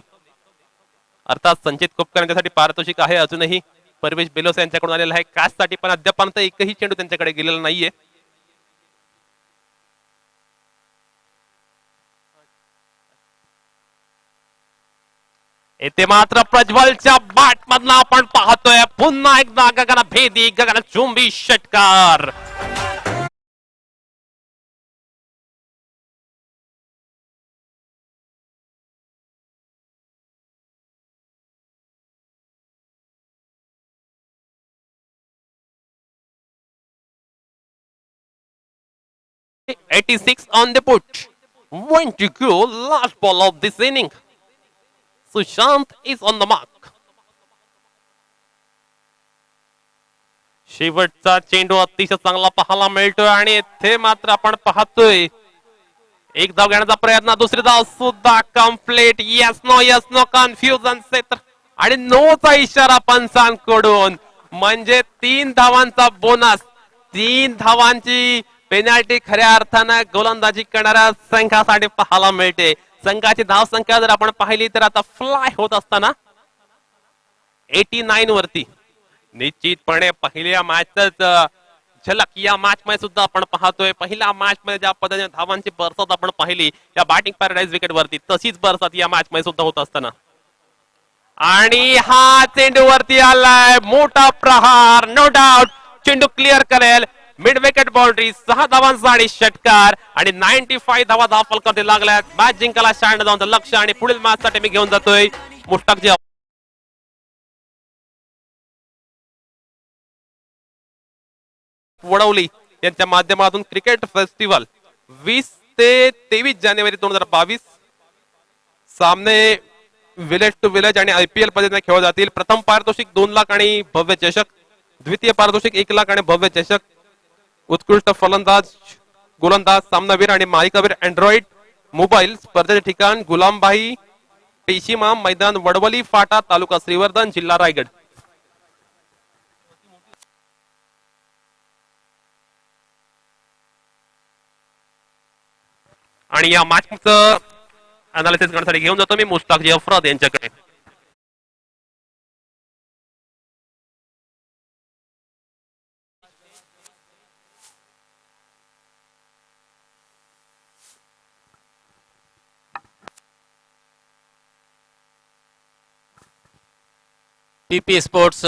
अर्थात संचित कोपकर यांच्यासाठी पारितोषिक आहे अजूनही. परवेश बेलोस यांच्याकडून आलेला आहे कॅच साठी पण अद्यापर्यंत एकही चेंडू त्यांच्याकडे गेलेला नाहीये. येथे मात्र प्रज्वलच्या बॅट मधनं आपण पाहतोय पुन्हा एकदा गगनभेदी गगनचुंबी षटकार. (86 on the put. When to go last ball of this inning. Sushant is on the mark. शेवटचा चेंडू अतिशय चांगला पाहायला मिळतोय आणि इथे मात्र आपण पाहतोय एक धाव घेण्याचा प्रयत्न, दुसरी धाव सुद्धा कंप्लीट. यस नो कन्फ्युजन क्षेत्र आणि नोचा इशारा पंचांकडून. म्हणजे 3 धावांचा बोनस, 3 धावांची पेनल्टी खऱ्या अर्थानं गोलंदाजी करणाऱ्या संघासाठी पाहायला मिळते. संघाची धाव संख्या जर आपण पाहिली तर आता फ्लाय होत असताना 89 वरती. निश्चितपणे पहिल्या मॅचच झलक या मॅच मध्ये सुद्धा आपण पाहतोय. पहिल्या मॅच मध्ये ज्या पद्धतीने धावांची बरसात आपण पाहिली या बॅटिंग पॅराडाईज विकेट वरती, तशीच बरसात या मॅच मध्ये सुद्धा होत असताना. आणि हा चेंडूवरती आलाय मोठा प्रहार. नो डाऊट चेंडू क्लिअर करेल. मिड विकेट बाउंड्री, 6 धावांचा आणि षटकार आणि 95 धावा धाव फलकावरती लागल्यात. मॅच जिंकायला 96 धावांचं लक्ष आणि पुढील मॅच साठी मी घेऊन जातोय मुश्ताकजी वडवली यांच्या माध्यमातून क्रिकेट फेस्टिवल 20 ते 23 जानेवारी 2022. सामने विलेज टू विलेज आणि IPL पद्धतीने खेळले जातील. प्रथम पारितोषिक 2 लाख आणि भव्य चषक, द्वितीय पारितोषिक 1 लाख आणि भव्य चषक. उत्कृष्ट फलंदाज, गोलंदाज, सामनावीर आणि मालिकावीर अँड्रॉइड मोबाईल. स्पर्धेचे ठिकाण गुलामबाई पेशीमा मैदान, वडवली फाटा, तालुका श्रीवर्धन, जिल्हा रायगड. आणि या मॅचचं अनालिसिस करण्यासाठी घेऊन जातो मी मुश्ताकजी अफराद यांच्याकडे. पीपी स्पोर्ट्स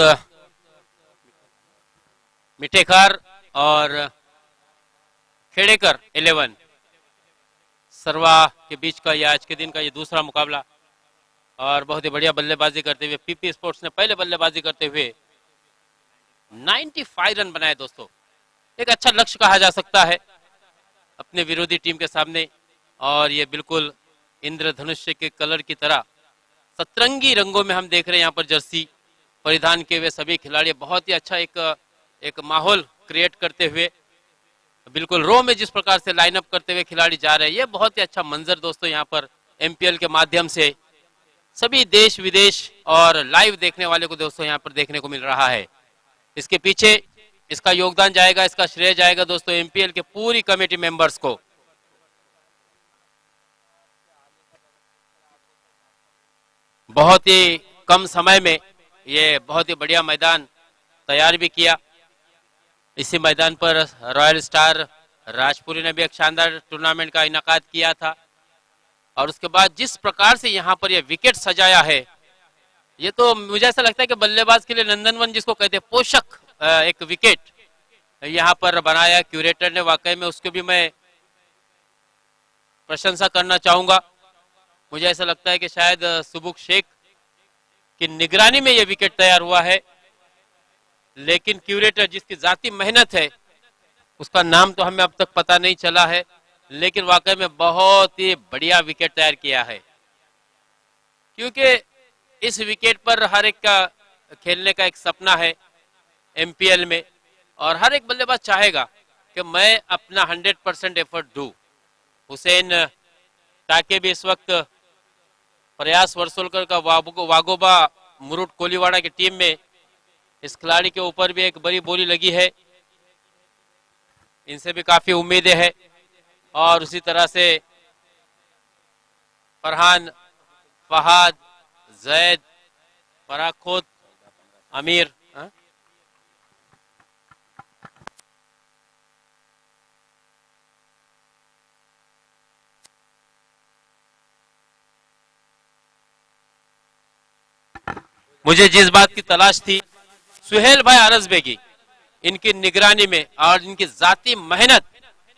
मिठेखार और खेड़ेकर 11 सरवा के बीच का यह आज के दिन का ये दूसरा मुकाबला और बहुत ही बढ़िया बल्लेबाजी करते हुए पीपी स्पोर्ट्स ने पहले बल्लेबाजी करते हुए 95 रन बनाए दोस्तों. एक अच्छा लक्ष्य कहा जा सकता है अपने विरोधी टीम के सामने. और ये बिल्कुल इंद्रधनुष्य के कलर की तरह सतरंगी रंगों में हम देख रहे हैं यहाँ पर जर्सी परिधान किए हुए सभी खिलाड़ी बहुत ही अच्छा एक माहौल क्रिएट करते हुए बिल्कुल रो में जिस प्रकार से लाइनअप करते हुए खिलाड़ी जा रहे हैं, ये बहुत ही अच्छा मंजर दोस्तों यहाँ पर MPL के माध्यम से सभी देश विदेश और लाइव देखने वाले को दोस्तों यहाँ पर देखने को मिल रहा है. इसके पीछे इसका योगदान जाएगा, इसका श्रेय जाएगा दोस्तों MPL के पूरी कमेटी मेंबर्स को. बहुत ही कम समय में ये बहुत ही बढ़िया मैदान तैयार भी किया. इसी मैदान पर रॉयल स्टार राजपुरी ने भी एक शानदार टूर्नामेंट का इनाकाद किया था. और उसके बाद जिस प्रकार से यहाँ पर ये विकेट सजाया है, ये तो मुझे ऐसा लगता है कि बल्लेबाज के लिए नंदनवन जिसको कहते हैं पोषक एक विकेट यहाँ पर बनाया क्यूरेटर ने. वाकई में उसको भी मैं प्रशंसा करना चाहूंगा. मुझे ऐसा लगता है कि शायद सुबुक शेख की निगरानी में यह विकेट तैयार हुआ है. लेकिन क्यूरेटर जिसकी जाती मेहनत है उसका नाम तो हमें अब तक पता नहीं चला है, लेकिन वाकई में बहुत ही बढ़िया विकेट तैयार किया है. क्योंकि इस विकेट पर हर एक का खेलने का एक सपना है MPL में और हर एक बल्लेबाज चाहेगा कि मैं अपना 100% एफर्ट दूं. हुसैन टाके भी इस वक्त प्रयास वर्सोलकर का वागोबा मुरुट कोलीवाड़ा की टीम में इस खिलाड़ी के ऊपर भी एक बड़ी बोली लगी है. इनसे भी काफी उम्मीदें हैं. और उसी तरह से फरहान, फहाद, जैद, फराखोद, अमीर. मुझे जिस बात की तलाश थी सुहेल भाई आरसबेगी, इनकी निगरानी में और इनकी जाती मेहनत,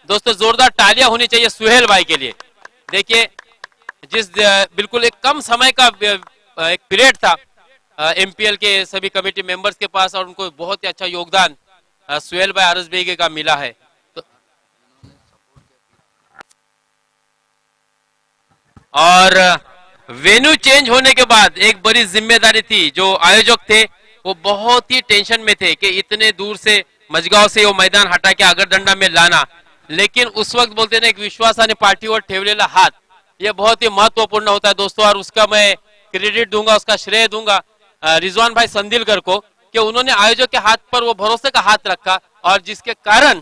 दोस्तों जोरदार तालियां होनी चाहिए सुहेल भाई के लिए. देखिए जिस बिल्कुल एक कम समय का एक पीरियड था MPL के सभी कमेटी मेंबर्स के पास और उनको बहुत ही अच्छा योगदान सुहेल भाई आरसबेगी का मिला है. तो और वेन्यू चेंज होने के बाद एक बड़ी जिम्मेदारी थी. जो आयोजक थे वो बहुत ही टेंशन में थे कि इतने दूर से मजगांव से वो मैदान हटा के आगरदंडा में लाना. लेकिन उस वक्त बोलते ना एक विश्वासाने पाठीवर ठेवलेला हात, ये बहुत ही महत्वपूर्ण होता है दोस्तों। और उसका मैं क्रेडिट दूंगा, उसका श्रेय दूंगा रिजवान भाई संदिलकर को, कि उन्होंने आयोजक के हाथ पर वो भरोसे का हाथ रखा, और जिसके कारण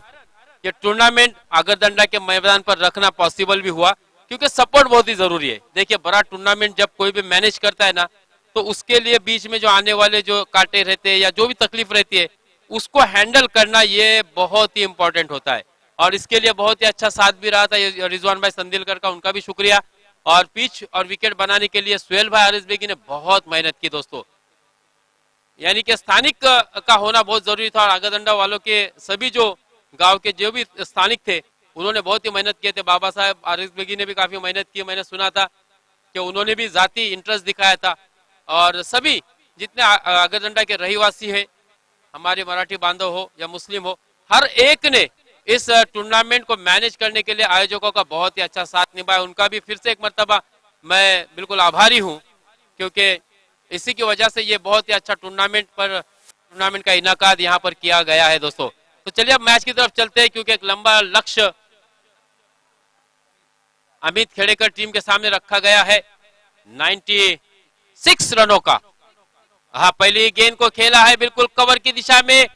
ये टूर्नामेंट आगरदंडा के मैदान पर रखना पॉसिबल भी हुआ, क्योंकि सपोर्ट बहुत ही जरूरी है। देखिए बड़ा टूर्नामेंट जब कोई भी मैनेज करता है ना, तो उसके लिए बीच में जो आने वाले जो कांटे रहते हैं या जो भी तकलीफ रहती है, उसको हैंडल करना ये बहुत ही इंपॉर्टेंट होता है। और इसके लिए बहुत ही अच्छा साथ भी रहा था रिजवान भाई संदिलकर का, उनका भी शुक्रिया। और पिच और विकेट बनाने के लिए सुहेल भाई आरिस बेगी ने बहुत मेहनत की दोस्तों, यानी कि स्थानिक का होना बहुत जरूरी था। और आगरदंडा वालों के सभी जो गांव के जो भी स्थानिक थे, उन्होंने बहुत ही मेहनत किए थे। बाबा साहब आरिस बेगी ने भी काफी मेहनत की, मैंने सुना था कि उन्होंने भी जाती इंटरेस्ट दिखाया था। और सभी जितने आगरदंडा के रहीवासी है, हमारे मराठी बांधव हो या मुस्लिम हो, हर एक ने इस टूर्नामेंट को मैनेज करने के लिए आयोजकों का बहुत ही अच्छा साथ निभाया। उनका भी फिर से एक मर्तबा मैं बिल्कुल आभारी हूं, क्योंकि इसी की वजह से ये बहुत ही अच्छा टूर्नामेंट का इनाकाद यहाँ पर किया गया है दोस्तों। तो चलिए अब मैच की तरफ चलते हैं, क्योंकि एक लंबा लक्ष्य अमित खेड़ेकर टीम के सामने रखा गया है 96 रनों का। हाँ, पहली गेंद को खेला है बिल्कुल कवर की दिशा में,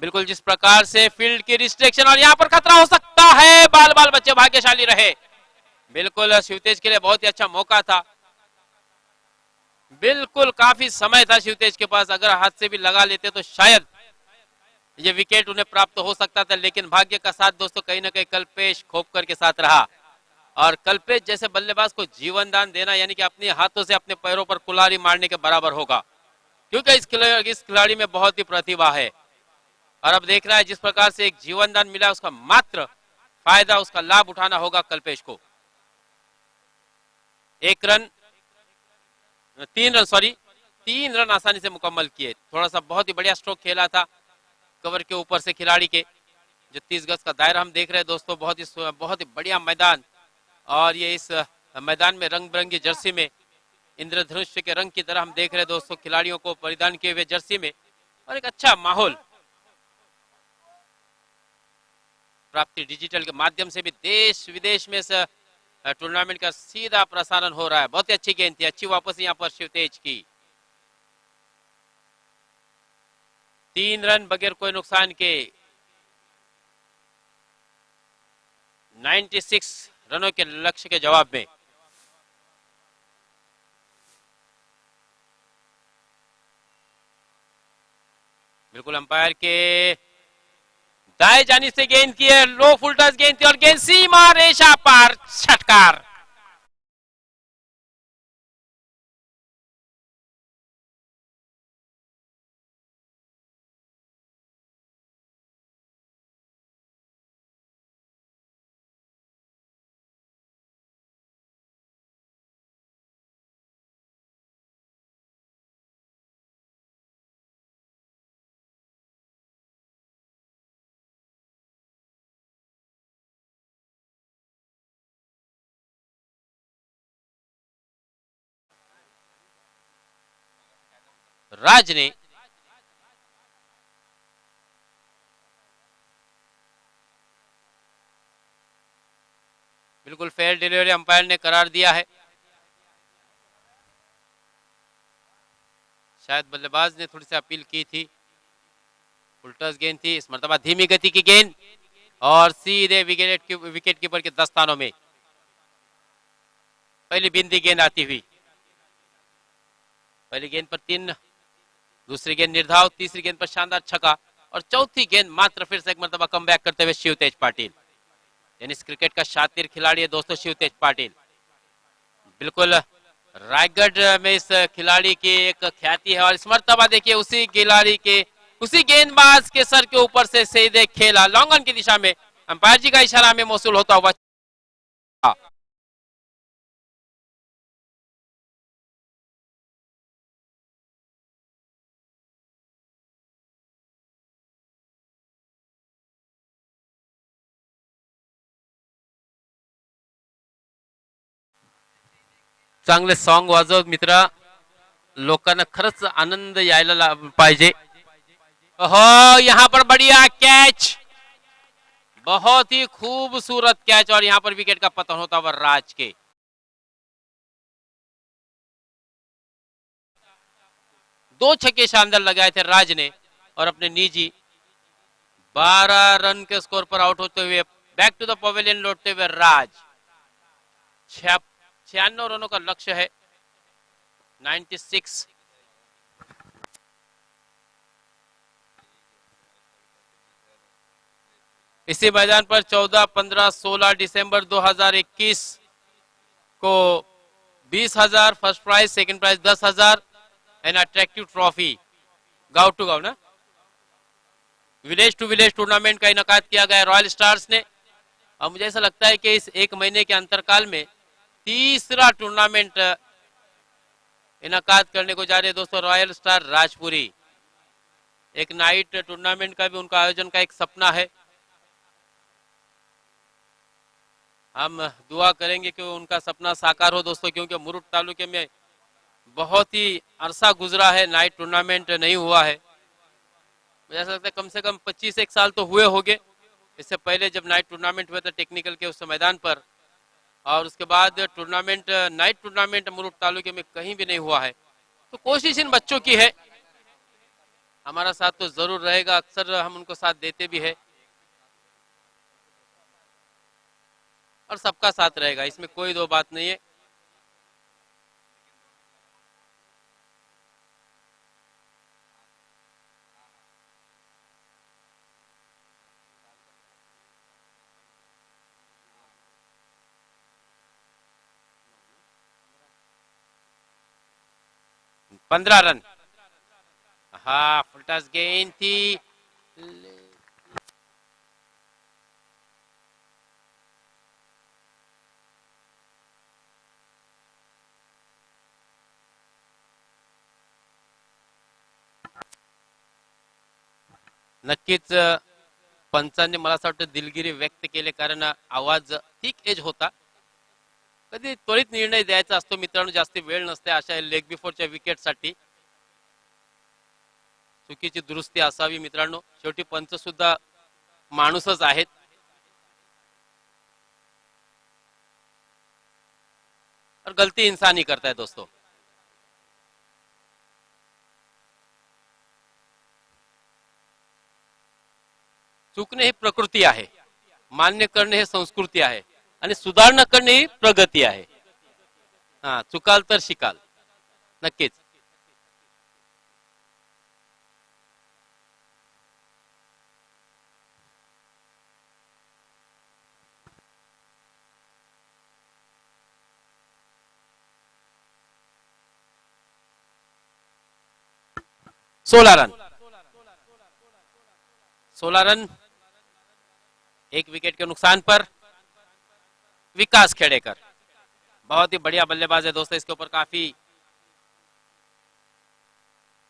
बिल्कुल जिस प्रकार से फील्ड की रिस्ट्रिक्शन, और यहाँ पर खतरा हो सकता है। बाल बाल बच्चे भाग्यशाली रहे, बिल्कुल शिवतेज के लिए बहुत ही अच्छा मौका था, बिल्कुल काफी समय था शिवतेज के पास, अगर हाथ से भी लगा लेते तो शायद ये विकेट उन्हें प्राप्त हो सकता था। लेकिन भाग्य का साथ दोस्तों कहीं ना कहीं कल्पेश खोपकर के साथ रहा। और कल्पेश जैसे बल्लेबाज को जीवन दान देना यानी कि अपने हाथों से अपने पैरों पर कुल्हाड़ी मारने के बराबर होगा, क्योंकि इस खिलाड़ी में बहुत ही प्रतिभा है। और अब देख रहा है जिस प्रकार से एक जीवन दान मिला, उसका मात्र फायदा, उसका लाभ उठाना होगा कल्पेश को। तीन रन आसानी से मुकम्मल किए। थोड़ा सा बहुत ही बढ़िया स्ट्रोक खेला था कवर के ऊपर से खिलाड़ी के। जो 30 गज का दायरा हम देख रहे हैं दोस्तों, बहुत ही बढ़िया मैदान। और ये इस मैदान में रंग बिरंगी जर्सी में इंद्रधनुष के रंग की तरह हम देख रहे हैं दोस्तों खिलाड़ियों को परिधान किए हुए जर्सी में, और एक अच्छा माहौल। प्राप्ति डिजिटल के माध्यम से भी देश विदेश में टूर्नामेंट का सीधा प्रसारण हो रहा है। बहुत ही अच्छी गेंद थी, अच्छी वापसी यहाँ पर शिवतेज की। 3 रन बगैर कोई नुकसान के 96 रनों के लक्ष्य के जवाब में। बिल्कुल अंपायर के दाएं जानी से गेंद की है, लो फुल टच गेंद थी, और गेंद सीमा रेखा पार, षटकार। राज ने बिल्कुल फेयर डिलीवरी अंपायर ने करार दिया है। शायद बल्लेबाज ने थोड़ी सी अपील की थी, फुलटस गेंद थी, इस मर्तबा धीमी गति की गेंद और सीधे विकेट कीपर के 10 स्थानों में पहली बिंदी गेंद आती हुई। पहली गेंद पर 3, दूसरी गेंद निर्धाव, तीसरी गेंद पर शानदार छक्का, और चौथी गेंद मात्र फिर से एक मर्तबा कमबैक करते हुए शिवतेज पाटिल। यानी इस क्रिकेट का शातिर खिलाड़ी है दोस्तों शिवतेज पाटिल। बिल्कुल रायगढ़ में इस खिलाड़ी की एक ख्याति है, और इस मर्तबा देखिए उसी खिलाड़ी के, उसी गेंदबाज के सर के ऊपर से सीधे खेला लॉन्ग ऑन की दिशा में, अंपायर जी का इशारा में मौसूल होता हुआ। चांगले सॉन्ग वाजव मित्रा, लोकांना खरंच आनंद यायला पाहिजे। हो यहाँ पर बढ़िया कैच, बहुत ही खूबसूरत कैच और यहाँ पर विकेट का पतन होता हुआ राज के। दो छक्के शानदार लगाए थे राज ने और अपने निजी 12 रन के स्कोर पर आउट होते हुए बैक टू द पवेलियन लौटते हुए राज 96 रनों का लक्ष्य है। 96। इसी मैदान पर 14, 15, 16 दिसंबर 2021 को 20,000 first prize, second prize 10,000 and attractive trophy गांव टू गांव ना विलेज टू विलेज टूर्नामेंट का इनकाद किया गया रॉयल स्टार्स ने। और मुझे ऐसा लगता है कि इस एक महीने के अंतरकाल में तीसरा टूर्नामेंट इनकाद करने को जा रहे हैं दोस्तों रॉयल स्टार राजपुरी। एक नाइट टूर्नामेंट का भी उनका आयोजन का एक सपना है। हम दुआ करेंगे कि उनका सपना साकार हो दोस्तों, क्योंकि मुरुड तालुके में बहुत ही अरसा गुजरा है, नाइट टूर्नामेंट नहीं हुआ है। मुझे ऐसा लगता है कम से कम 25 एक साल तो हुए होंगे। इससे पहले जब नाइट टूर्नामेंट हुआ था टेक्निकल के उस मैदान पर, और उसके बाद टूर्नामेंट नाइट टूर्नामेंट मुरुड तालुके में कहीं भी नहीं हुआ है। तो कोशिश इन बच्चों की है, हमारा साथ तो जरूर रहेगा, अक्सर हम उनको साथ देते भी है और सबका साथ रहेगा, इसमें कोई दो बात नहीं है। पंद्रह रन, हाँ फुल टॉस गेंद थी। नक्कीच पंचांनी मला असं वाटतं दिलगिरी व्यक्त केले, कारण आवाज ठीक एज होता। कधी त्वरित निर्णय द्यायचा असतो मित्रांनो, जास्त वेळ नसते अशा लेग बिफोरच्या विकेट साठी। चुकीची दुरुस्ती असावी मित्रांनो, शेवटी पंच सुद्धा माणूसच आहेत। और गलती इंसान ही करता है दोस्तों। चुकणे ही प्रकृती आहे, मान्य करणे हे संस्कृती आहे आणि सुधारणा करणे ही प्रगती आहे। हा चुकाल तर शिकाल, नक्कीच। सोलह रन एक विकेट के नुकसान पर विकास खेड़ेकर बहुत ही बढ़िया बल्लेबाज है दोस्तों। इसके ऊपर काफी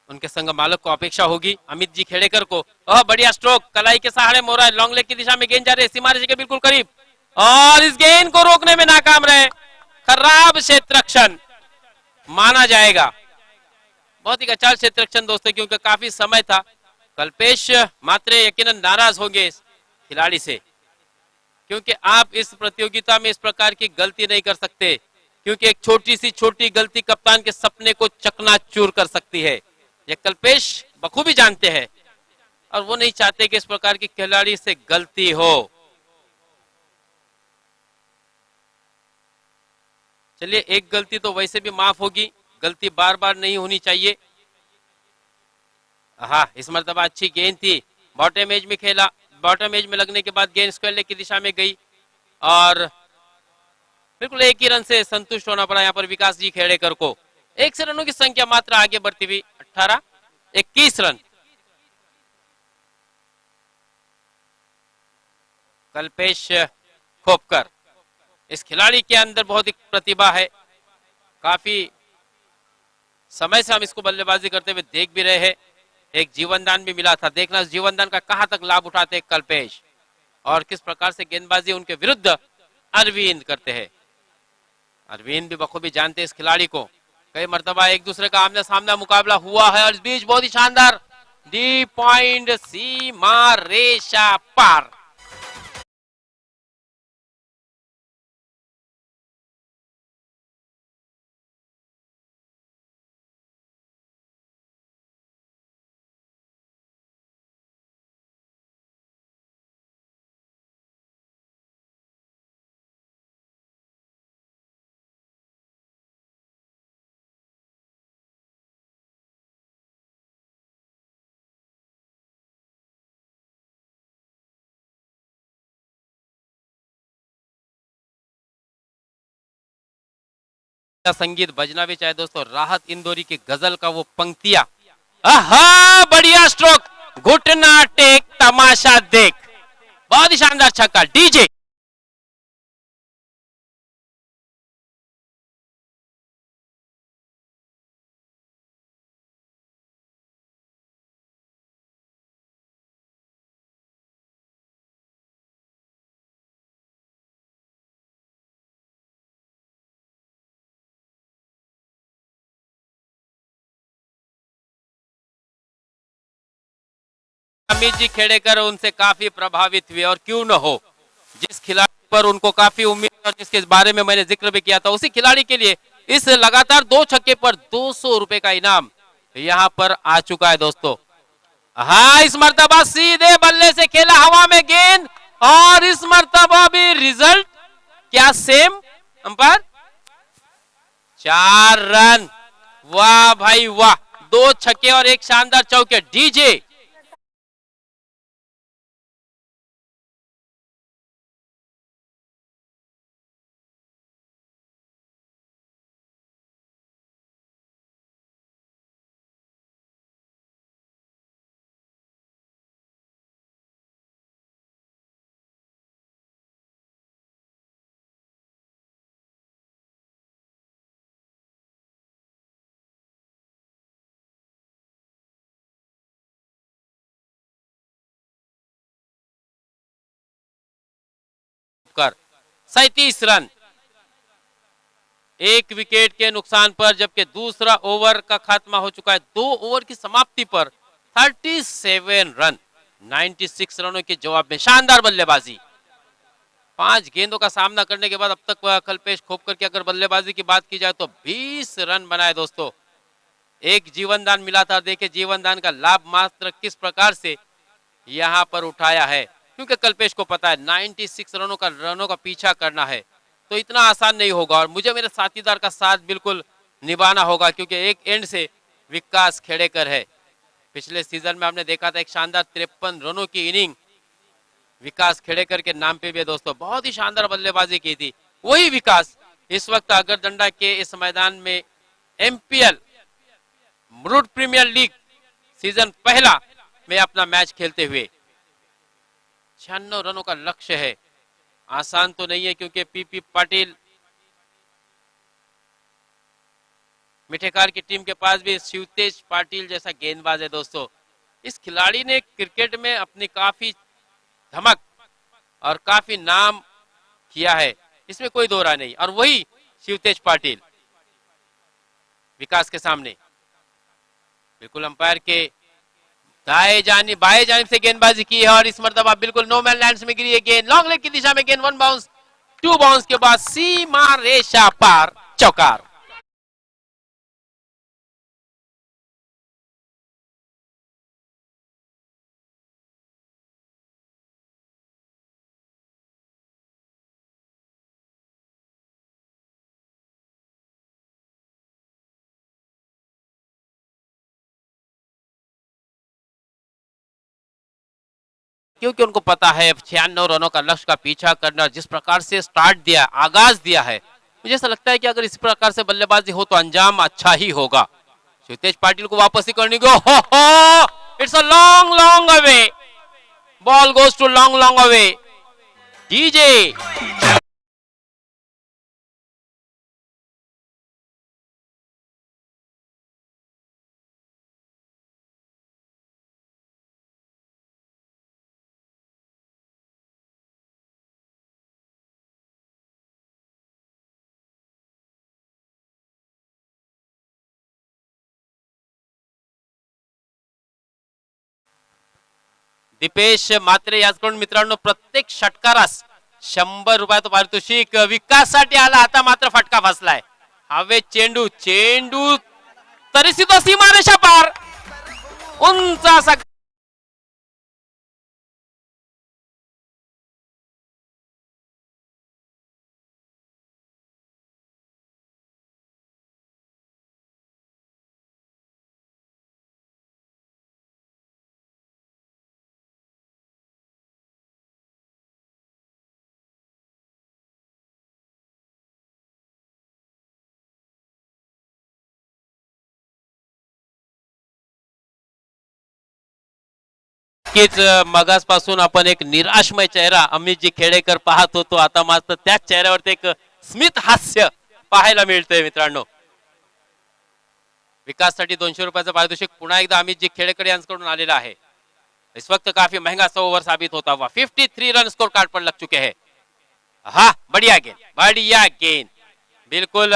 उनके संग मालक को अपेक्षा होगी। अमित जी खेड़ेकर को बढ़िया स्ट्रोक, कलाई के सहारे मोरा, लॉन्ग लेग की दिशा में गेंद जा रही है सीमारेखा के बिल्कुल करीब, और इस गेंद को रोकने में नाकाम रहे। खराब क्षेत्ररक्षण माना जाएगा, बहुत ही अच्छा क्षेत्ररक्षण दोस्तों, क्योंकि काफी समय था। कल्पेश मात्रे यकीनन नाराज होंगे इस खिलाड़ी से, क्योंकि आप इस प्रतियोगिता में इस प्रकार की गलती नहीं कर सकते, क्योंकि एक छोटी सी छोटी गलती कप्तान के सपने को चकनाचूर कर सकती है। ये कल्पेश बखूबी जानते हैं और वो नहीं चाहते कि इस प्रकार की खिलाड़ी से गलती हो। चलिए, एक गलती तो वैसे भी माफ होगी, गलती बार बार नहीं होनी चाहिए। हाँ, इस मर्तबा अच्छी गेंद थी, बॉटम एज में खेला, बॉटम एज में लगने के बाद गेंद स्क्वायर लेग की दिशा में गई और बिल्कुल एक ही रन से संतुष्ट होना पड़ा यहाँ पर विकास जी खेड़ेकर को। 1 रनों की संख्या मात्र आगे बढ़ती हुई 18-21 रन। कल्पेश खोपकर, इस खिलाड़ी के अंदर बहुत ही प्रतिभा है, काफी समय से हम इसको बल्लेबाजी करते हुए देख भी रहे हैं। एक जीवनदान भी मिला था, देखना इस जीवनदान का कहां तक लाभ उठाते कल्पेश और किस प्रकार से गेंदबाजी उनके विरुद्ध अरविंद करते हैं। अरविंद भी बखूबी जानते हैं इस खिलाड़ी को, कई मर्तबा एक दूसरे का आमने सामने मुकाबला हुआ है और इस बीच बहुत ही शानदार डी पॉइंट सीमा रेशा पार संगीत बजना भी चाहे दोस्तों, राहत इंदौरी की गजल का वो पंक्तियां, आहा बढ़िया स्ट्रोक, घुटना टेक तमाशा देख, बहुत ही शानदार छक्का डीजे। अमित जी खेड़ेकर उनसे काफी प्रभावित हुए, और क्यों न हो, जिस खिलाड़ी पर उनको काफी उम्मीद और जिसके बारे में मैंने जिक्र भी किया था, उसी खिलाड़ी के लिए इस लगातार 2 छक्के पर 200 रुपए का इनाम यहां पर आ चुका है दोस्तों। हाँ, इस मर्तबा सीधे बल्ले से खेला हवा में गेंद, और इस मर्तबा भी रिजल्ट क्या सेम अंपायर, 4 रन। वाह भाई वाह, 2 छक्के और एक शानदार चौके डीजे। कर 37 रन, एक विकेट के नुकसान पर, जबकि दूसरा ओवर का खात्मा हो चुका है 2 ओवर की समाप्ति पर 37 रन, 96 रनों के जवाब में शानदार बल्लेबाजी। 5 गेंदों का सामना करने के बाद अब तक कल्पेश खोपकर की अगर बल्लेबाजी की बात की जाए तो 20 रन बनाए दोस्तों, एक जीवन दान मिला था। देखिए जीवन दान का लाभ मात्र किस प्रकार से यहां पर उठाया है, क्योंकि कल्पेश को पता है 96 रनों का पीछा करना है तो इतना आसान नहीं होगा, और मुझे मेरे साथीदार का साथ बिल्कुल निभाना होगा, क्योंकि एक एंड से विकास खेड़ेकर है। पिछले सीजन में हमने देखा था एक शानदार 53 रनों की इनिंग विकास खेड़ेकर के नाम पे भी है दोस्तों, बहुत ही शानदार बल्लेबाजी की थी। वही विकास इस वक्त अगरदंडा के इस मैदान में MPL Murud Premier League season पहला में अपना मैच खेलते हुए 96 रनों का लक्ष्य है, आसान तो नहीं है, क्योंकि पीपी पाटिल मिठेकार की टीम के पास भी शिवतेज पाटिल जैसा गेंदबाज है दोस्तों। इस खिलाड़ी ने क्रिकेट में अपनी काफी धमक और काफी नाम किया है, इसमें कोई दो राय नहीं, और वही शिवतेज पाटिल विकास के सामने बिल्कुल अंपायर के बाएं जानिब से गेंदबाजी की है, और इस मर्तबा बिल्कुल नो मैन लैंड में गिरी है गेंद, लॉन्ग लेग की दिशा में गेंद, 1 बाउंस 2 बाउंस के बाद सीमा रेशा पार, चौकार। क्योंकि उनको पता है 96 रनों का लक्ष्य का पीछा करना, जिस प्रकार से स्टार्ट दिया, आगाज दिया है, मुझे ऐसा लगता है कि अगर इस प्रकार से बल्लेबाजी हो तो अंजाम अच्छा ही होगा। शिवतेज पाटिल को वापस ही करने को, हो it's a long long away, ball goes to long long away DJ. Dipesh Matre याचकडून मित्रांनो प्रत्येक षटकारास 100 रुपयाचं पारितोषिक विकाससाठी आला, आता मात्र फटका फसलाय, हवे चेंडू चेंडू तरी तो सीमारेषा पार, उंच असा नक्कीच मगासपासून आपण एक निराशमय चेहरा अमितजी खेडेकर पाहत होतो, आता मात्र त्याच चेहऱ्यावरती एक स्मित हास्य पाहायला मिळतंय मित्रांनो. विकाससाठी 200 रुपयाचं पारितोषिक पुन्हा एकदा अमितजी खेडेकर यांच्याकडून आलेला है. इस वक्त काफी महंगा 100 ओवर साबित होता हुआ. 53 रन स्कोर कार्ड पर लग चुके हैं. हाँ, बढ़िया गेंद, बढ़िया गेंद. बिल्कुल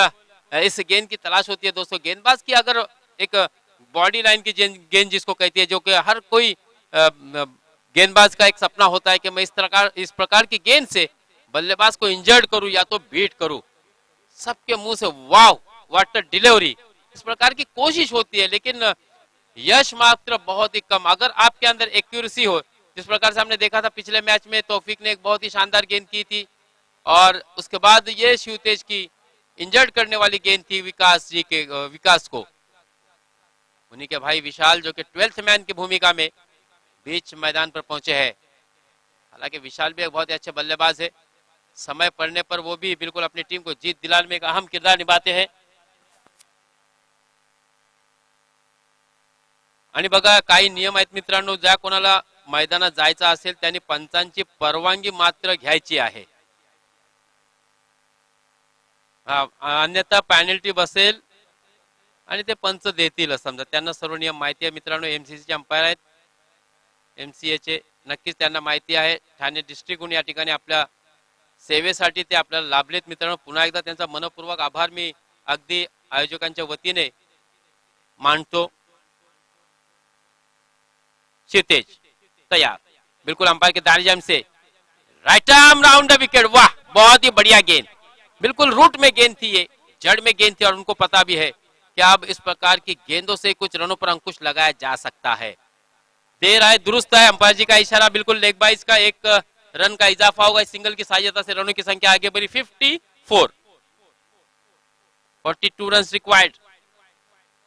इस गेंद की तलाश होती है दोस्तों. गेंदबाज की अगर एक बॉडी लाइन की गेंद जिसको कहती है, जो कि हर कोई गेंदबाज का एक सपना होता है कि मैं इस प्रकार की गेंद से बल्लेबाज को इंजर्ड करूं या तो बीट करूं. सबके मुंह से वाव, व्हाट अ डिलीवरी, इस प्रकार की कोशिश होती है, लेकिन यश मात्र बहुत ही कम. अगर आपके अंदर एक्यूरेसी हो, जिस प्रकार से हमने देखा था पिछले मैच में तौफीक ने एक बहुत ही शानदार गेंद की थी, और उसके बाद ये शिवतेज की इंजर्ड करने वाली गेंद थी विकास को. उन्हीं के भाई विशाल जो कि 12th मैन की भूमिका में बीच मैदान पर पहुंचे हैं. हालांकि विशाल भी एक बहुत ही अच्छे बल्लेबाज है. समय पड़ने पर वो भी बिल्कुल अपनी टीम को जीत दिलाने में एक अहम किरदार निभाते हैं. आणि बघा, काही नियम आहेत मित्रांनो, ज्या कोणाला मैदानात जायचं असेल त्यांनी पंचांची परवानगी मात्र घ्यायची आहे. अन्यथा पेनल्टी बसेल आणि ते पंच देतील. समजा त्यांना सर्व नियम माहिती आहे मित्रांनो. एमसीसीचे अंपायर आहेत, एमसीएचे, नक्कीच त्यांना माहिती आहे. ठाणे डिस्ट्रिक्टहून या ठिकाणी आपल्या सेवेसाठी ते आपल्याला लाभलेत मित्रांनो. पुन्हा एकदा त्यांचा मनपूर्वक आभार मी अगदी आयोजकांच्या वतीने मानतो. शिवतेज तैयार, बिल्कुल अंपायर के दानिजाम से right arm round the wicket. वाह, बहुत ही बढ़िया गेंद, बिल्कुल रूट में गेंद थी, ये जड़ में गेंद थी, और उनको पता भी है कि अब इस प्रकार की गेंदों से कुछ रनों पर अंकुश लगाया जा सकता है. देर है, दुरुस्त है, अंपायर जी का इशारा. बिल्कुल लेग बाइस का एक रन का इजाफा होगा. सिंगल की सहायता से रनों की संख्या आगे बढ़ी 54. 42 रन रिक्वायर्ड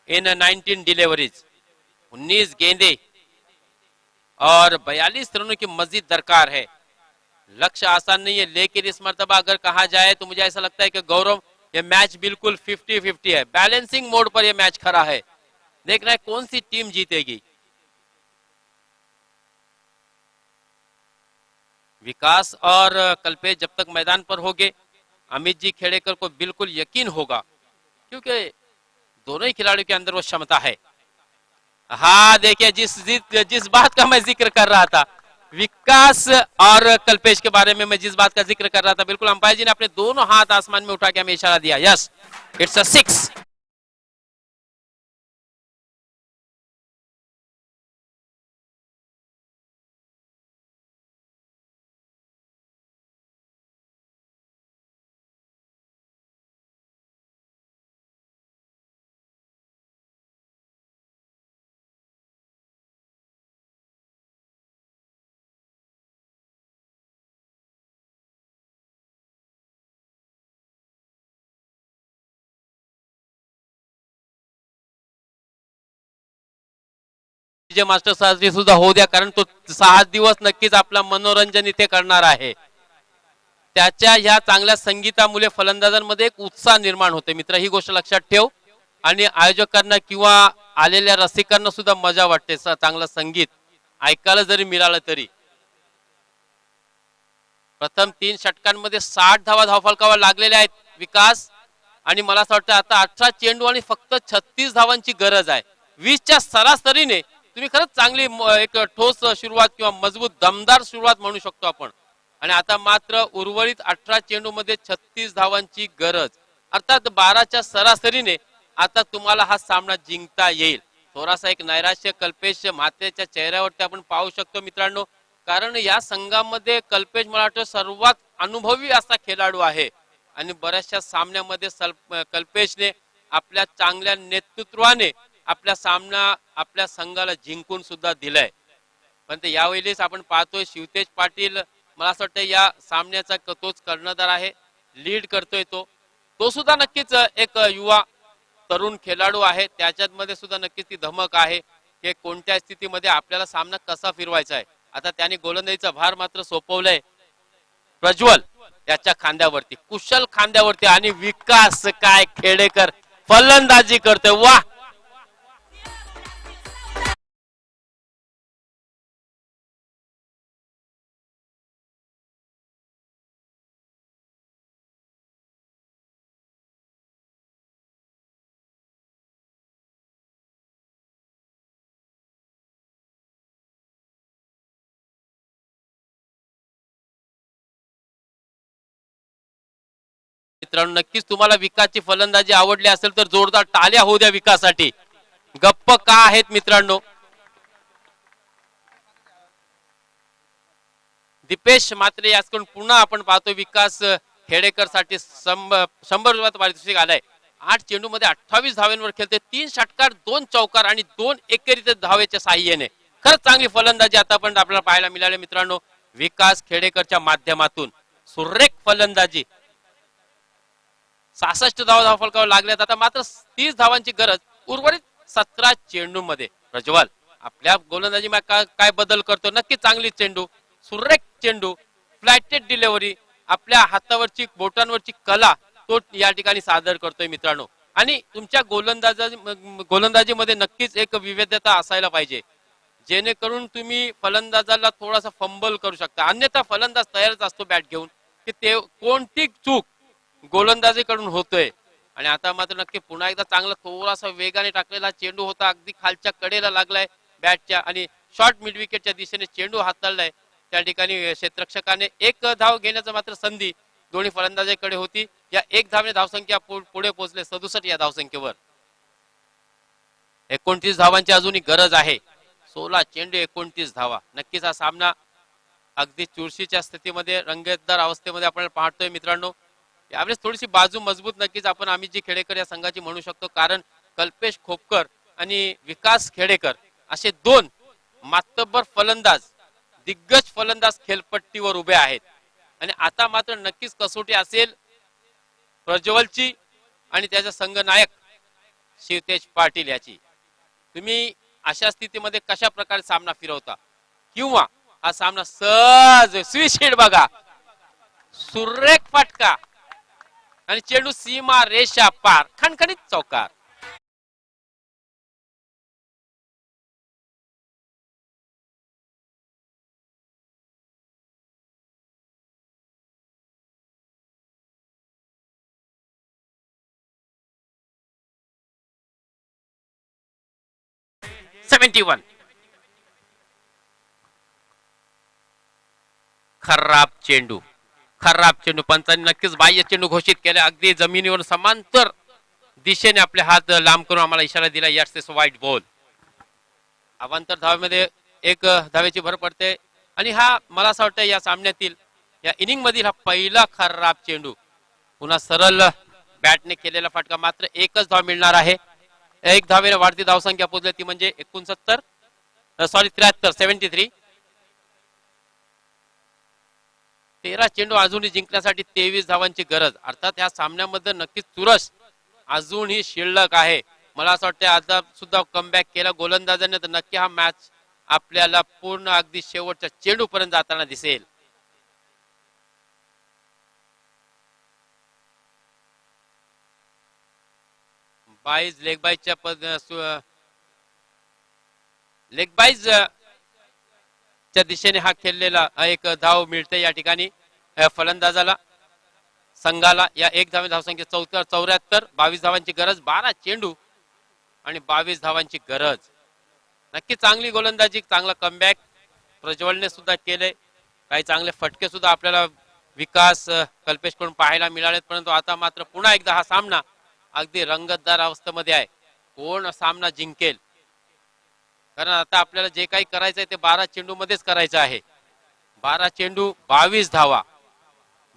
इन 19 डिलीवरीज. 19 गेंदे और 42 रनों की मजीद दरकार है. लक्ष्य आसान नहीं है, लेकिन इस मर्तबा अगर कहा जाए तो मुझे ऐसा लगता है कि गौरव, ये मैच बिल्कुल 50-50 है. बैलेंसिंग मोड पर यह मैच खड़ा है. देखना है कौन सी टीम जीतेगी. विकास और कल्पेश जब तक मैदान पर होंगे, अमित जी खेड़ेकर को बिल्कुल यकीन होगा, क्योंकि दोनों ही खिलाड़ियों के अंदर वो क्षमता है. हाँ, देखिए जिस बात का मैं जिक्र कर रहा था, विकास और कल्पेश के बारे में मैं जिस बात का जिक्र कर रहा था, बिल्कुल अंपायर जी ने अपने दोनों हाथ आसमान में उठा के हमें इशारा दिया. Yes, it's a 6. मास्टर साजरी सुद्धा होऊ द्या, कारण तो 6 दिवस नक्कीच आपला मनोरंजन इथे करणार आहे. त्याच्या ह्या चांगल्या संगीतामुळे फलंदाजांमध्ये एक उत्साह निर्माण होते मित्र, ही गोष्ट लक्षात ठेव. आणि आयोजकांना किंवा आलेल्या रसिकांना सुद्धा मजा वाटते चांगलं संगीत ऐकायला जरी मिळालं तरी. प्रथम 3 षटकांमध्ये 60 धावा धावफलकावर लागलेल्या आहेत विकास, आणि मला असं वाटतं आता 18 चेंडू आणि फक्त 36 धावांची गरज आहे. 20च्या सरासरीने तुम्ही खरंच चांगली एक ठोस सुरुवात किंवा मजबूत दमदार सुरुवात म्हणू शकतो आपण. आणि आता मात्र उर्वरित 18 चेंडू मध्ये 36 धावांची गरज, अर्थात 12च्या सरासरीने आता तुम्हाला हा सामना जिंकता येईल. थोडासा एक नैराश्य कल्पेश म्हात्रेच्या चेहऱ्यावरती आपण पाहू शकतो मित्रांनो, कारण या संघामध्ये कल्पेश मला वाटतं सर्वात अनुभवी असा खेळाडू आहे, आणि बऱ्याचशा सामन्यामध्ये कल्पेशने आपल्या चांगल्या नेतृत्वाने आपल्या संघाला जिंकून सुद्धा दिलाय. पण ते यावेळेस आपण पाहतोय शिवतेज पाटील, मला असं वाटतं या सामन्याचा तोच कर्णधार आहे, लीड करतोय तो सुद्धा नक्कीच एक युवा तरुण खेळाडू आहे. त्याच्यामध्ये सुद्धा नक्कीच ती धमक आहे की कोणत्या स्थितीमध्ये आपल्याला सामना कसा फिरवायचा आहे. आता त्याने गोलंदाजीचा भार मात्र सोपवलाय प्रज्वल याच्या खांद्यावरती, कुशल खांद्यावरती, आणि विकास काय खेडेकर फलंदाजी करतोय. वाह, मित्रांनो. नक्कीच तुम्हाला विकासची फलंदाजी आवडली असेल तर जोरदार टाळ्या होऊ द्या विकाससाठी. गप्प का आहेत मित्रांनो? दीपेश मात्रे याचकडून पुन्हा आपण पाहतो विकास खेडेकर साठी 100 रुपयाचं पारितोषिक आलंय. 8 चेंडू मध्ये 28 धावांवर खेळते, 3 षटकार 2 चौकार आणि 2 एकेरीचे धावेच्या साह्याने खरंच चांगली फलंदाजी आता पण आपल्याला पाहायला मिळाली मित्रांनो. विकास खेडेकरच्या माध्यमातून सुरेख फलंदाजी. 66 धावा फलकावर लागल्यात. आता मात्र 30 धावांची गरज उर्वरित 17 चेंडू मध्ये. प्रज्वल आपल्या गोलंदाजी काय बदल करतो? नक्की चांगली चेंडू, सुरेख चेंडू, फ्लॅटेड डिलिव्हरी, आपल्या हातावरची बोटांवरची कला तो या ठिकाणी सादर करतोय मित्रांनो. आणि तुमच्या गोलंदाजीमध्ये नक्कीच एक विविधता असायला पाहिजे, जेणेकरून तुम्ही फलंदाजाला थोडासा फंबल करू शकता. अन्यथा फलंदाज तयारच असतो बॅट घेऊन की ते कोणती चूक गोलंदाजीकडून होतोय. आणि आता मात्र नक्की पुन्हा एकदा चांगला थोडासा वेगाने टाकलेला चेंडू होता, अगदी खालच्या कडेला लागलाय बॅटच्या आणि शॉर्ट मिड विकेटच्या दिशेने चेंडू हाताळलाय. त्या ठिकाणी क्षेत्ररक्षकाने एक धाव घेण्याचं मात्र संधी दोन्ही फलंदाजांकडे होती. या एक धावने धावसंख्या पुढे पोहोचले 67 या धावसंख्येवर. 29 धावांची अजूनही गरज आहे. 16 चेंडू 29 धावा. नक्कीच हा सामना अगदी चुरशीच्या स्थितीमध्ये रंगतदार अवस्थेमध्ये आपण पाहतोय मित्रांनो. यावेळेस थोडीशी बाजू मजबूत नक्कीच आपण अमितजी खेडेकर या संघाची म्हणू शकतो, कारण कल्पेश खोपकर आणि विकास खेडेकर असे 2 मातब्बर फलंदाज, दिग्गज फलंदाज खेळपट्टीवर उभे आहेत. आणि आता मात्र नक्कीच कसोटी असेल प्रज्वलची आणि त्याचा संघनायक शिवतेज पाटील याची. तुम्ही अशा स्थितीमध्ये कशा प्रकारे सामना फिरवता, किंवा हा सामना सहज स्विच हिट बघा, सुरेख फटका आणि चेंडू सीमा रेषा पार, खणखणीत चौकार. खराब चेंडू, खराब चेंडू. पंचांनी नक्कीच बाह्य चेंडू घोषित केले. अगदी जमिनीवर समांतर दिशेने आपले हात लांब करून आम्हाला इशारा दिला, यट्स इज व्हाईट बॉल. अवांतर धावेमध्ये 1 धावेची भर पडते. आणि हा मला असं वाटतं या सामन्यातील, या इनिंग मधील हा पहिला खराब चेंडू. पुन्हा सरळ बॅटने केलेला फटका. मात्र 1च धाव मिळणार आहे. 1 धावेने वाढती धावसंख्या पोहोचली, ती म्हणजे 73. 13 चेंडू अजूनही जिंकण्यासाठी 23 धावांची गरज. अर्थात ह्या सामन्यामध्ये नक्कीच चुरस अजूनही शिल्लक आहे. मला असं वाटतं आता सुद्धा कमबॅक केला गोलंदाजांनी तर नक्की हा मॅच आपल्याला पूर्ण अगदी शेवटच्या चेंडू पर्यंत जाताना दिसेल. लेग बाईज च्या दिशेने हा खेळलेला एक धाव मिळते या ठिकाणी फलंदाजाला, संघाला. या 1 धावे धावसंख्या 74. 22 धावांची गरज. 12 चेंडू आणि 22 धावांची गरज. नक्की चांगली गोलंदाजी, चांगला कमबॅक प्रज्वलने सुद्धा केले. काही चांगले फटके सुद्धा आपल्याला विकास कल्पेश कडून पाहायला मिळालेत. परंतु आता मात्र पुन्हा एकदा हा सामना अगदी रंगतदार अवस्थेमध्ये आहे. कोण सामना जिंकेल, कारण आता आपल्याला जे काही करायचंय ते 12 चेंडू मध्येच करायचं आहे. 12 चेंडू 22 धावा.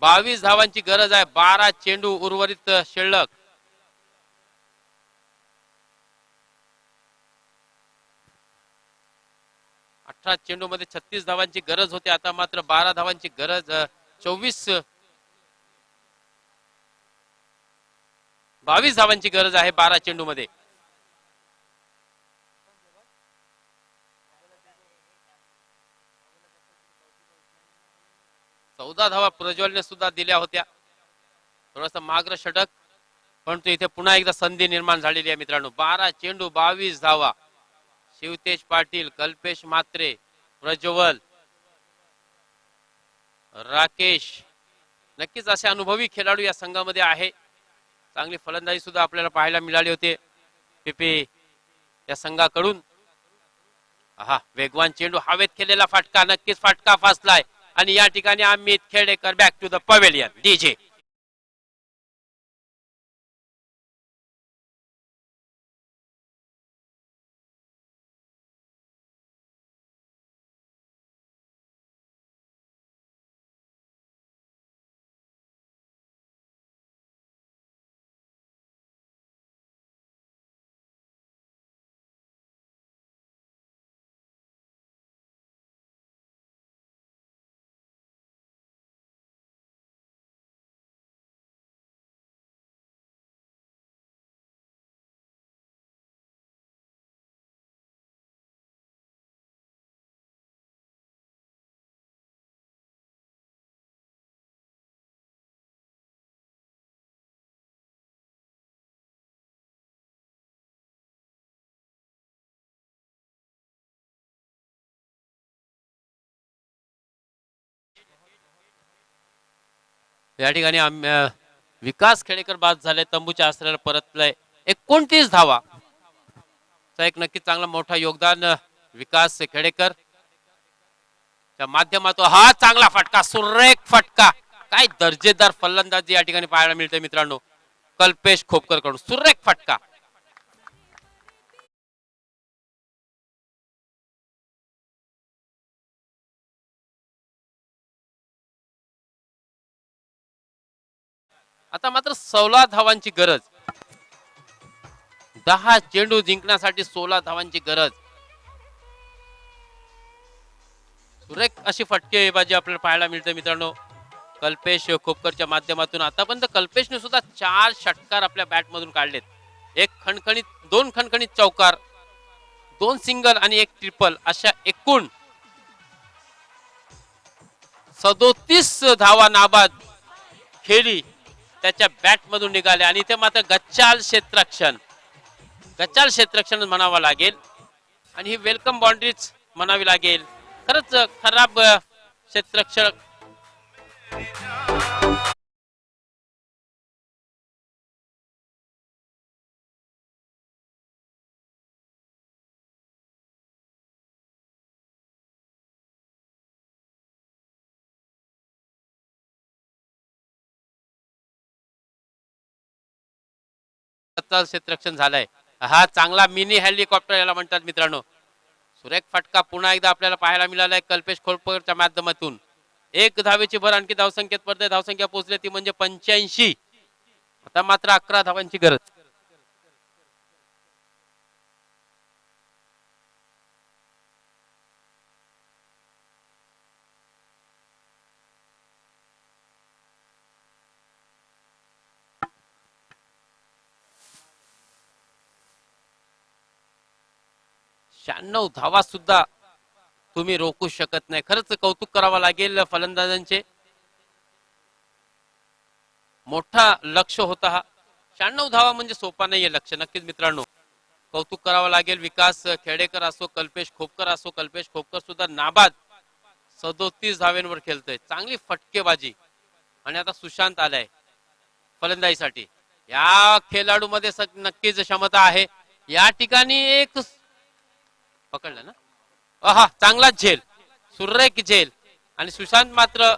22 धावांची गरज आहे. 12 चेंडू उर्वरित शिल्लक. चेंडू मध्ये 36 धावांची गरज होती. आता मात्र 12 धावांची गरज. 22 धावांची गरज आहे 12 चेंडू मध्ये. चौदा धावा प्रज्वलने सुद्धा दिल्या होत्या. थोडासा माग्र षटक, परंतु इथे पुन्हा एकदा संधी निर्माण झालेली आहे मित्रांनो. 12 चेंडू 22 धावा. शिवतेज पाटील, कल्पेश म्हात्रे, प्रज्वल, राकेश, नक्कीच असे अनुभवी खेळाडू या संघामध्ये आहे. चांगली फलंदाजी सुद्धा आपल्याला पाहायला मिळाली होती पीपी या संघाकडून. वेगवान चेंडू, हवेत खेळलेला फटका, नक्कीच फटका फासलाय. आणि या ठिकाणी Amit Khedekar back to the pavilion. DJ या ठिकाणी विकास खेडेकर बाद झाले, तंबूच्या आश्रयाला परतलाय. 29 धावा चा एक नक्की चांगला मोठा योगदान विकास खेडेकर त्या माध्यमातून. हा चांगला फटका, सुरेख फटका, काय दर्जेदार फलंदाजी या ठिकाणी पाहायला मिळते मित्रांनो. कल्पेश खोपकर कडून सुरेख फटका. आता मात्र 16 धावांची गरज. 10 चेंडू जिंकण्यासाठी 16 धावांची गरज. सुरेख अशी फटकेबाजी आपल्याला पाहायला मिळते मित्रांनो कल्पेश खोपकरच्या माध्यमातून. आतापर्यंत कल्पेशने सुद्धा 4 षटकार आपल्या बॅट मधून काढलेत. दोन खणखणीत चौकार, 2 सिंगल आणि 1 ट्रिपल अशा एकूण 37 धावा नाबाद खेळी त्याच्या बॅट मधून निघाले. आणि ते मात्र गच्चाल क्षेत्ररक्षण म्हणावं लागेल आणि ही वेलकम बाउंड्रीज म्हणावी लागेल. खरंच खराब क्षेत्ररक्षक. क्षेत्ररक्षण झालंय. हा चांगला मिनी हेलिकॉप्टर याला म्हणतात मित्रांनो. सुरेख फटका पुन्हा एकदा आपल्याला पाहायला मिळालाय कल्पेश खोपकरच्या माध्यमातून. 1 धावेची भर, आणखी धावसंख्येत पडते. धावसंख्या पोहोचली ती म्हणजे 85. आता मात्र 11 धावांची गरज. शहाण्णव धावा सुद्धा तुम्ही रोखू शकत नाही. खरंच कौतुक करावं लागेल फलंदाजांचे. मोठा लक्ष होता हा. 96 धावा म्हणजे सोपा नाहीये लक्ष. नक्कीच मित्रांनो कौतुक करावं लागेल. विकास खेडेकर असो, कल्पेश खोपकर असो. कल्पेश खोपकर सुद्धा नाबाद 37 धाव्यांवर खेळतोय. चांगली फटकेबाजी. आणि आता सुशांत आलाय फलंदाजीसाठी. या खेळाडू मध्ये नक्कीच क्षमता आहे. या ठिकाणी एक पकडलं ना. आहा, चांगला झेल, सुरेख झेल. आणि सुशांत मात्र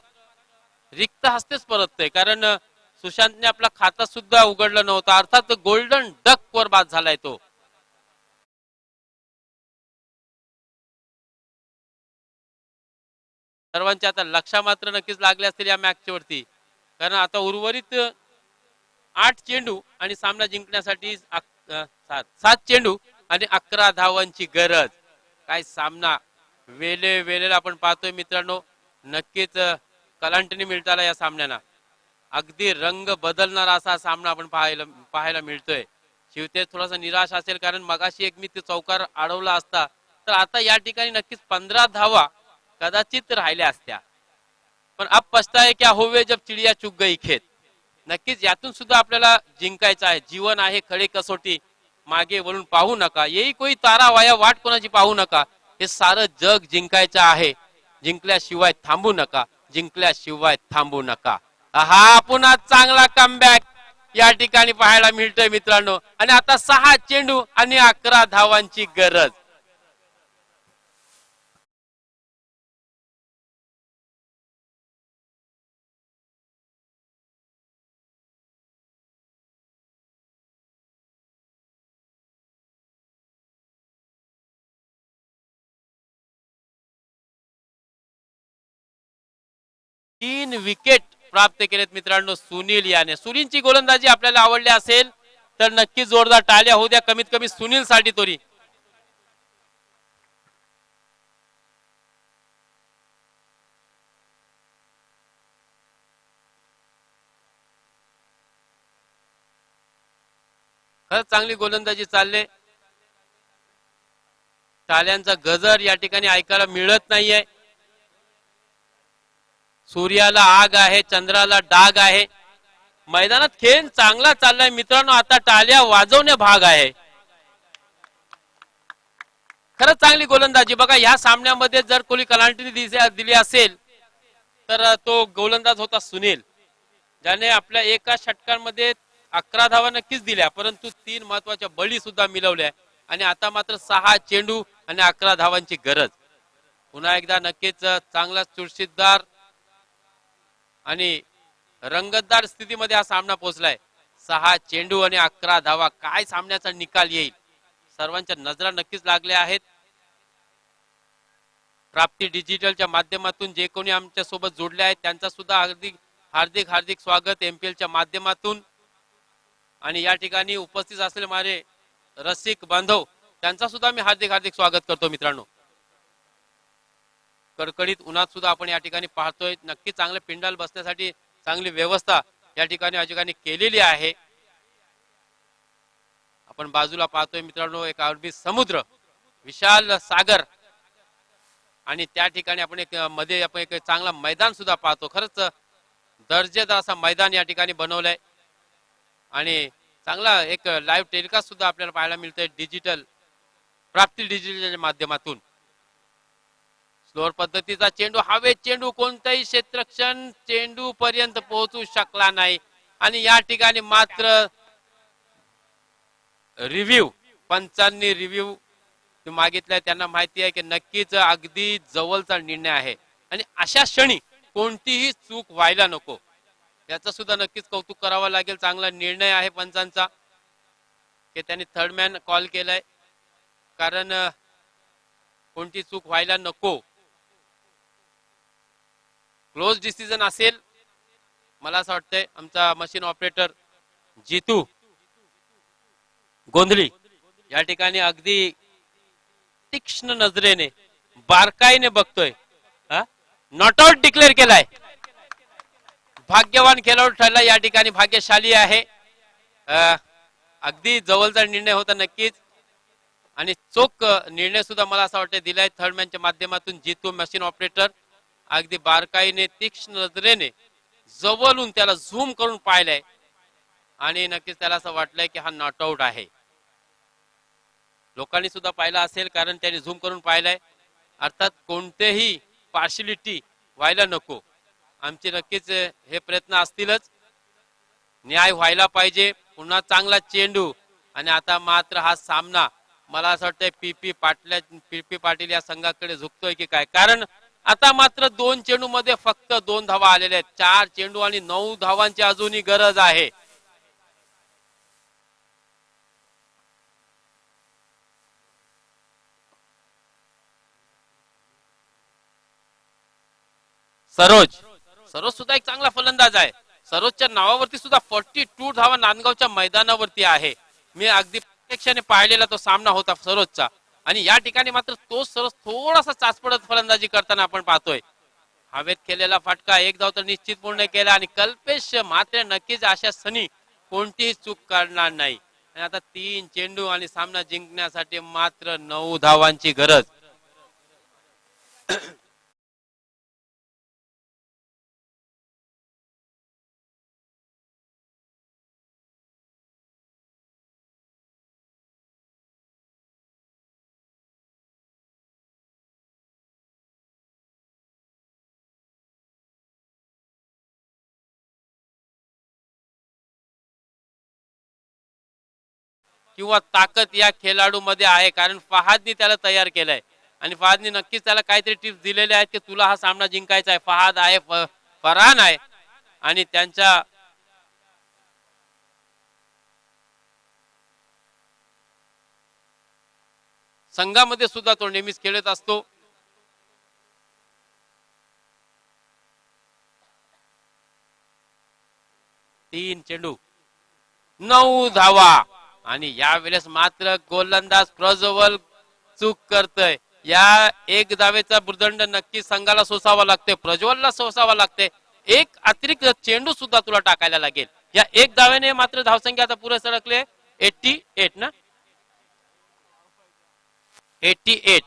रिक्त हस्तेच परततोय, कारण सुशांतने आपला खाता सुद्धा उघडलं नव्हतं. अर्थात गोल्डन डक वर बाद झालाय तो. सर्वांच्या आता लक्षा मात्र नक्कीच लागले असतील या मॅचच्या वरती, कारण आता उर्वरित 8 चेंडू आणि सामना जिंकण्यासाठी 7 चेंडू आणि 11 धावांची गरज. काय सामना वेळेला आपण पाहतोय मित्रांनो. नक्कीच कलांटणी मिळताला या सामन्याला. अगदी रंग बदलणारा असा सामना आपण पाहायला मिळतोय. शिवतेज थोडासा निराश असेल, कारण मगाशी एक मी ते चौकार अडवला असता तर आता या ठिकाणी नक्कीच 15 धावा कदाचित राहिल्या असत्या. पण अब पछताए क्या होवे जब चिडिया चुग गई खेत. नक्कीच यातून सुद्धा आपल्याला जिंकायचं आहे. जीवन आहे खडी कसोटी, मागे वळून पाहू नका. येई कोई तारा वाया, वाट कोणाची पाहू नका. हे सारं जग जिंकायचं आहे. जिंकल्याशिवाय थांबू नका, जिंकल्याशिवाय थांबू नका. हा पुन्हा चांगला कमबॅक या ठिकाणी पाहायला मिळतोय मित्रांनो. आणि आता 6 चेंडू आणि 11 धावांची गरज. तीन विकेट प्राप्त केलेत मित्रांनो सुनील याने. सुनीलची गोलंदाजी आपल्याला आवडली असेल तर नक्की जोरदार टाळ्या होऊ द्या, कमीत कमी सुनील साठी तरी. खरंच चांगली गोलंदाजी चालले. टाळ्यांचा गजर या ठिकाणी ऐकायला मिळत नाहीये. सूर्याला आग आहे, चंद्राला डाग आहे. मैदानात खेळ चांगला चाललाय मित्रांनो. आता टाळ्या वाजवणे भाग आहे. खरंच चांगली गोलंदाजी. बघा या सामन्यामध्ये जर कोणी कलांटरी दिली असेल तर तो गोलंदाज होता सुनील. ज्याने आपल्या एका षटकांमध्ये 11 धावा नक्कीच दिल्या, परंतु 3 महत्वाच्या बळी सुद्धा मिळवल्या आणि आता मात्र 6 चेंडू आणि 11 धावांची गरज. पुन्हा एकदा नक्कीच चांगला चुरशीदार आणि रंगतदार स्थितीमध्ये हा सामना पोहोचलाय. 6 चेंडू आणि 11 धावा, काय सामन्याचा निकाल येईल सर्वांच्या नजरा नक्कीच लागल्या आहेत. प्राप्ती डिजिटलच्या माध्यमातून जे कोणी आमच्या सोबत जोडले आहेत त्यांचा सुद्धा हार्दिक हार्दिक हार्दिक स्वागत एमपीएलच्या माध्यमातून. आणि या ठिकाणी उपस्थित असलेले माझे रसिक बांधव त्यांचा सुद्धा मी हार्दिक हार्दिक स्वागत करतो. मित्रांनो, कडकडीत उन्हात सुद्धा आपण या ठिकाणी पाहतोय. नक्की चांगले पिंडाल बसण्यासाठी चांगली व्यवस्था या ठिकाणी केलेली आहे. आपण बाजूला पाहतोय मित्रांनो एक अरबी समुद्र, विशाल सागर आणि त्या ठिकाणी आपण एक चांगला मैदान सुद्धा पाहतो. खरंच दर्जेदार असा मैदान या ठिकाणी बनवलंय आणि चांगला एक लाईव्ह टेलिकास्ट सुद्धा आपल्याला पाहायला मिळतंय डिजिटल प्राप्ती डिजिटलच्या माध्यमातून. स्लोअर पद्धतीचा चेंडू, हवेत चेंडू, कोणताही क्षेत्रक्षण चेंडू पर्यंत पोहोचू शकला नाही आणि या ठिकाणी मात्र रिव्ह्यू पंचांनी रिव्ह्यू मागितलाय. त्यांना माहिती आहे की नक्कीच अगदी जवळचा निर्णय आहे आणि अशा क्षणी कोणतीही चूक व्हायला नको, याचं सुद्धा नक्कीच कौतुक करावं लागेल. चांगला निर्णय आहे पंचांचा की त्यांनी थर्ड मॅन कॉल केलाय, कारण कोणती चूक व्हायला नको. क्लोज डिसिजन असेल. मला असं वाटतंय आमचा मशीन ऑपरेटर जितू गोंधळी या ठिकाणी अगदी तीक्ष्ण नजरेने बारकाईने बघतोय. नॉट आउट डिक्लेअर केलाय. भाग्यवान खेळाडू ठरला, या ठिकाणी भाग्यशाली आहे. अगदी जवळचा निर्णय होता नक्कीच आणि चोख निर्णय सुद्धा मला असं वाटतं दिलाय थर्ड मॅनच्या माध्यमातून. जितू मशीन ऑपरेटर अगदी बारकाईने तीक्ष्ण नजरेने जवळून त्याला झूम करून पाहिलंय आणि नक्कीच त्याला असं वाटलंय की हा नॉट आउट आहे. लोकांनी सुद्धा पाहिलं असेल कारण त्यांनी झूम करून पाहिलंय. अर्थात कोणतेही पार्शिलिटी व्हायला नको. आमचे नक्कीच हे प्रयत्न असतीलच. न्याय व्हायला पाहिजे. पुन्हा चांगला चेंडू आणि आता मात्र हा सामना मला असं वाटतंय पीपी पाटील या संघाकडे झुकतोय की काय, कारण आता मात्र 2 चेंडू मध्ये फक्त 2 धावा आलेल्या आहेत. 4 चेंडू आणि 9 धावांची अजूनही गरज आहे. सरोज सुद्धा एक चांगला फलंदाज आहे. सरोजच्या नावावरती सुद्धा 42 धावा नांदगावच्या मैदानावरती आहे. मी अगदी प्रत्यक्षाने पाहिलेला तो सामना होता सरोजचा आणि या ठिकाणी मात्र तो सरोज थोडासा चाचपडत फलंदाजी करताना आपण पाहतोय. हवेत केलेला फटका, एक धाव तर निश्चित पूर्ण केला आणि कल्पेश मात्र नक्कीच अशा सनी कोणतीही चूक करणार नाही. आणि आता 3 चेंडू आणि सामना जिंकण्यासाठी मात्र 9 धावांची गरज. किंवा ताकद या खेळाडू मध्ये आहे, कारण फहादनी त्याला तयार केलाय आणि फहादनी नक्कीच त्याला काहीतरी टिप्स दिलेले आहेत की तुला हा सामना जिंकायचा आहे. फहाद आहे, फरहान आहे आणि त्यांच्या संघामध्ये सुद्धा तो नेहमीच खेळत असतो. तीन चेंडू 9 धावा आणि यावेळेस मात्र गोलंदाज प्रज्वल चूक करतोय. या एक धावेचा भुर्दंड नक्की संघाला सोसावा लागते, प्रज्वलला सोसावा लागते. एक अतिरिक्त चेंडू सुद्धा तुला टाकायला लागेल. या एक धावेने मात्र धावसंख्या आता पुढे सरकले 88 ना, 88.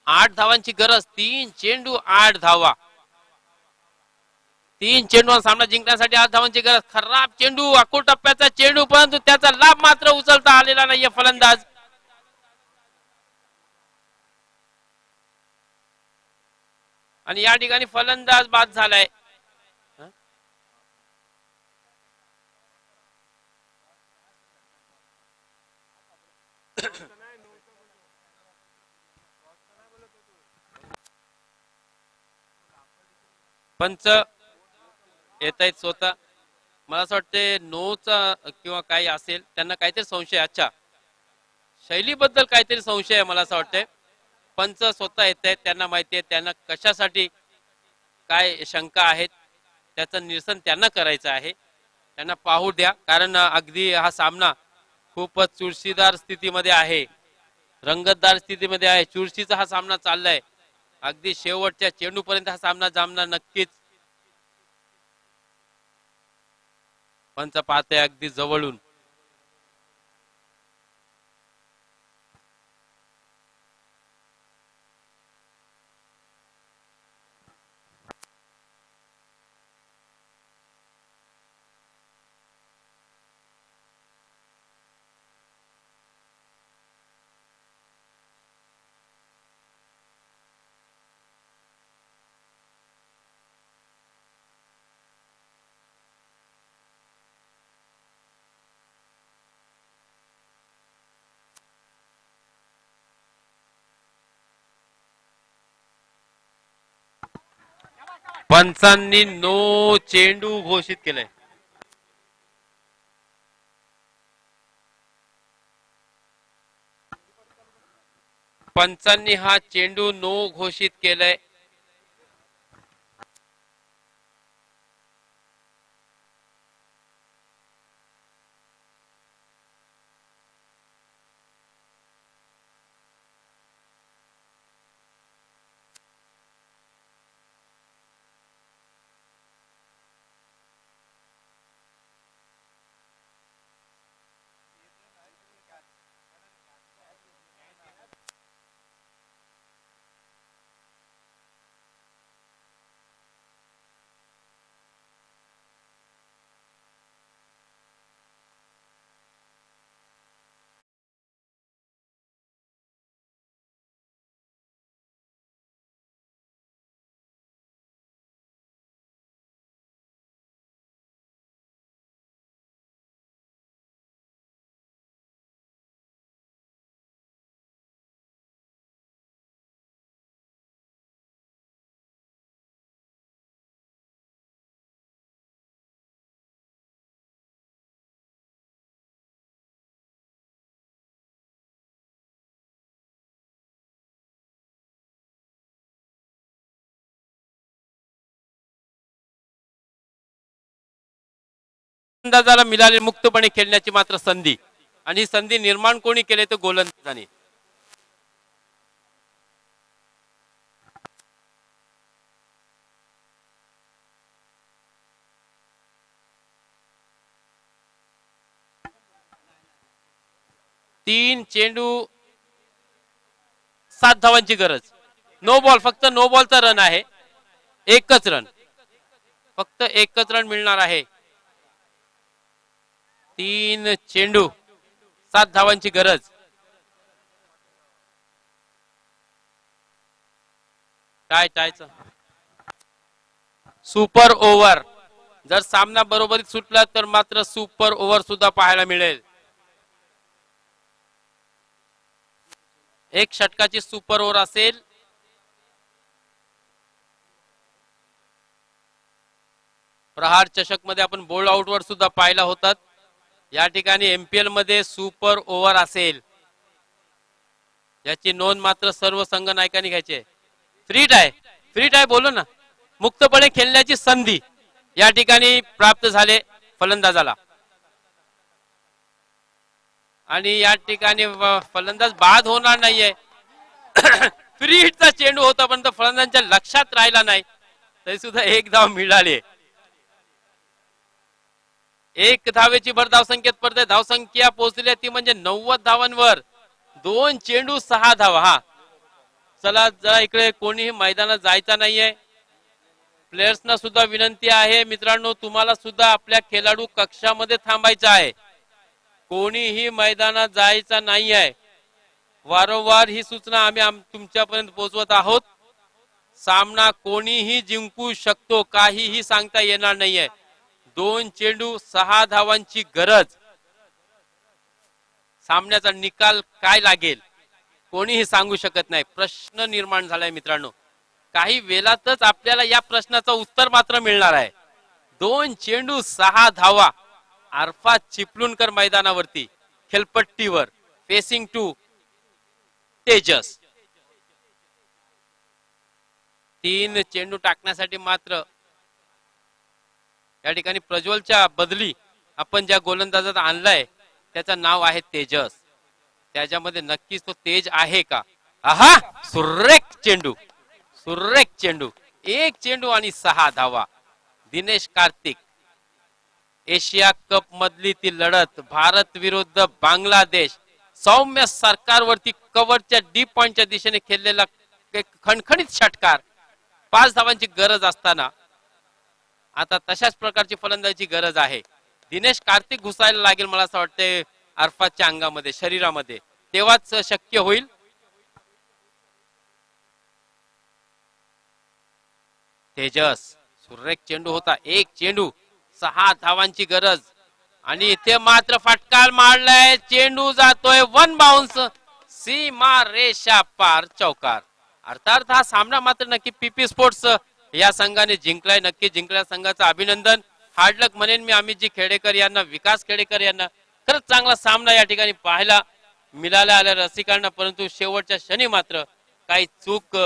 8 धावांची गरज. 3 चेंडू 8 धावा. 3 चेंडू सामना जिंकण्यासाठी 8 धावांची गरज. खराब चेंडू, अकुल टप्प्याचा चेंडू, परंतु त्याचा लाभ मात्र उचलता आलेला नाहीये फलंदाज. आणि या ठिकाणी फलंदाज बाद झालाय. पंच येत आहेत स्वतः. मला असं वाटते नोचा किंवा काही असेल, त्यांना काहीतरी संशय. अच्छा, शैलीबद्दल काहीतरी संशय आहे मला असं वाटतंय. पंच स्वतः येत आहेत, त्यांना माहिती आहे त्यांना कशासाठी काय शंका आहेत, त्याचं निरसन त्यांना करायचं आहे. त्यांना पाहू द्या, कारण अगदी हा सामना खूपच चुरशीदार स्थितीमध्ये आहे, रंगतदार स्थितीमध्ये आहे. चुरशीचा हा सामना चाललाय, अगदी शेवटच्या चेंडूपर्यंत हा सामना जमणार नक्कीच. पंच पाहते अगदी जवळून. पंचांनी नो चेंडू घोषित केलंय. पंचांनी हा चेंडू नो घोषित केलाय. गोलंदाजाला मिळाली मुक्तपणे खेळण्याची मात्र संधी, आणि ही संधी निर्माण कोणी केले तर गोलंदाजाने. तीन चेंडू 7 धावांची गरज. नो बॉल, फक्त नो बॉलचा रन आहे. एकच रन, फक्त एकच रन मिळणार आहे. 3 चेंडू 7 धावांची गरज. काय टायचं सुपर ओव्हर. जर सामना बरोबरीत सुटला तर मात्र सुपर ओव्हर सुद्धा पाहायला मिळेल. एक षटकाची सुपर ओव्हर असेल. प्रहार चषक मध्ये आपण बोल्ड आउट वर सुद्धा पाहिला होता. या ठिकाणी एमपीएल मध्ये सुपर ओव्हर असेल, याची नोंद मात्र सर्व संघ नायकांनी घ्यायची आहे. फ्री टाय, फ्री टाय बोलू ना, मुक्तपणे खेळण्याची संधी या ठिकाणी प्राप्त झाले फलंदाजाला. आणि या ठिकाणी फलंदाज बाद होणार नाहीये. फ्री हिटचा चेंडू होता पण तो फलंदाजांच्या लक्षात राहिला नाही, तरी सुद्धा एक धाव मिळाली. एक धावेची भर धावसंख्येत पडते. धावसंख्या पोहोचली ती म्हणजे 90 धावांवर. 2 चेंडू 6 धावा. हा चला, जरा इकडे कोणीही मैदानात जायचा नाहीये. प्लेयर्सना सुद्धा विनंती आहे मित्रांनो, तुम्हाला सुद्धा आपल्या खेळाडू कक्षामध्ये थांबायचं आहे. कोणीही मैदानात जायचा नाही आहे. वारंवार ही सूचना आम्ही तुमच्यापर्यंत पोहोचवत आहोत. सामना कोणीही जिंकू शकतो, काहीही सांगता येणार नाहीये. 2 चेंडू 6 धावांची गरज. सामन्याचा निकाल काय लागेल कोणीही सांगू शकत नाही. प्रश्न निर्माण झालाय मित्रांनो. काही वेळातच आपल्याला या प्रश्नाचं उत्तर मात्र मिळणार आहे. 2 चेंडू 6 धावा. अरफात चिपळूणकर मैदानावरती खेळपट्टीवर फेसिंग टू तेजस. 3 चेंडू टाकण्यासाठी मात्र या ठिकाणी प्रज्वलच्या बदली आपण ज्या गोलंदाजात आणलाय त्याचं नाव आहे तेजस. त्याच्यामध्ये नक्कीच तो तेज आहे का? आहा, सुरेख चेंडू, सुरेख चेंडू. 1 चेंडू आणि 6 धावा. दिनेश कार्तिक. एशिया कप मधली ती लढत भारत विरुद्ध बांगलादेश. सौम्य सरकारवरती कव्हरच्या डी पॉइंटच्या दिशेने खेळलेला एक खणखणीत षटकार. 5 धावांची गरज असताना आता तशाच प्रकारची फलंदाजीची गरज आहे. दिनेश कार्तिक घुसायला लागेल मला असं वाटतंय अरफातच्या अंगामध्ये, शरीरामध्ये, तेव्हाच शक्य होईल. तेजस, सुरेख चेंडू होता. 1 चेंडू 6 धावांची गरज आणि इथे मात्र फटकार मारलाय. चेंडू जातोय वन बाउन्स, सीमा रेषा पार, चौकार. अर्थात हा सामना मात्र नक्की पीपी स्पोर्ट्स या संघाने जिंकलाय. नक्की जिंकल्या संघाचं अभिनंदन. हार्डलक म्हणेन मी अमितजी खेडेकर यांना, विकास खेडेकर यांना. खरंच चांगला सामना या ठिकाणी पाहायला मिळाला आल्या रसिकांना, परंतु शेवटच्या क्षणी मात्र काही चूक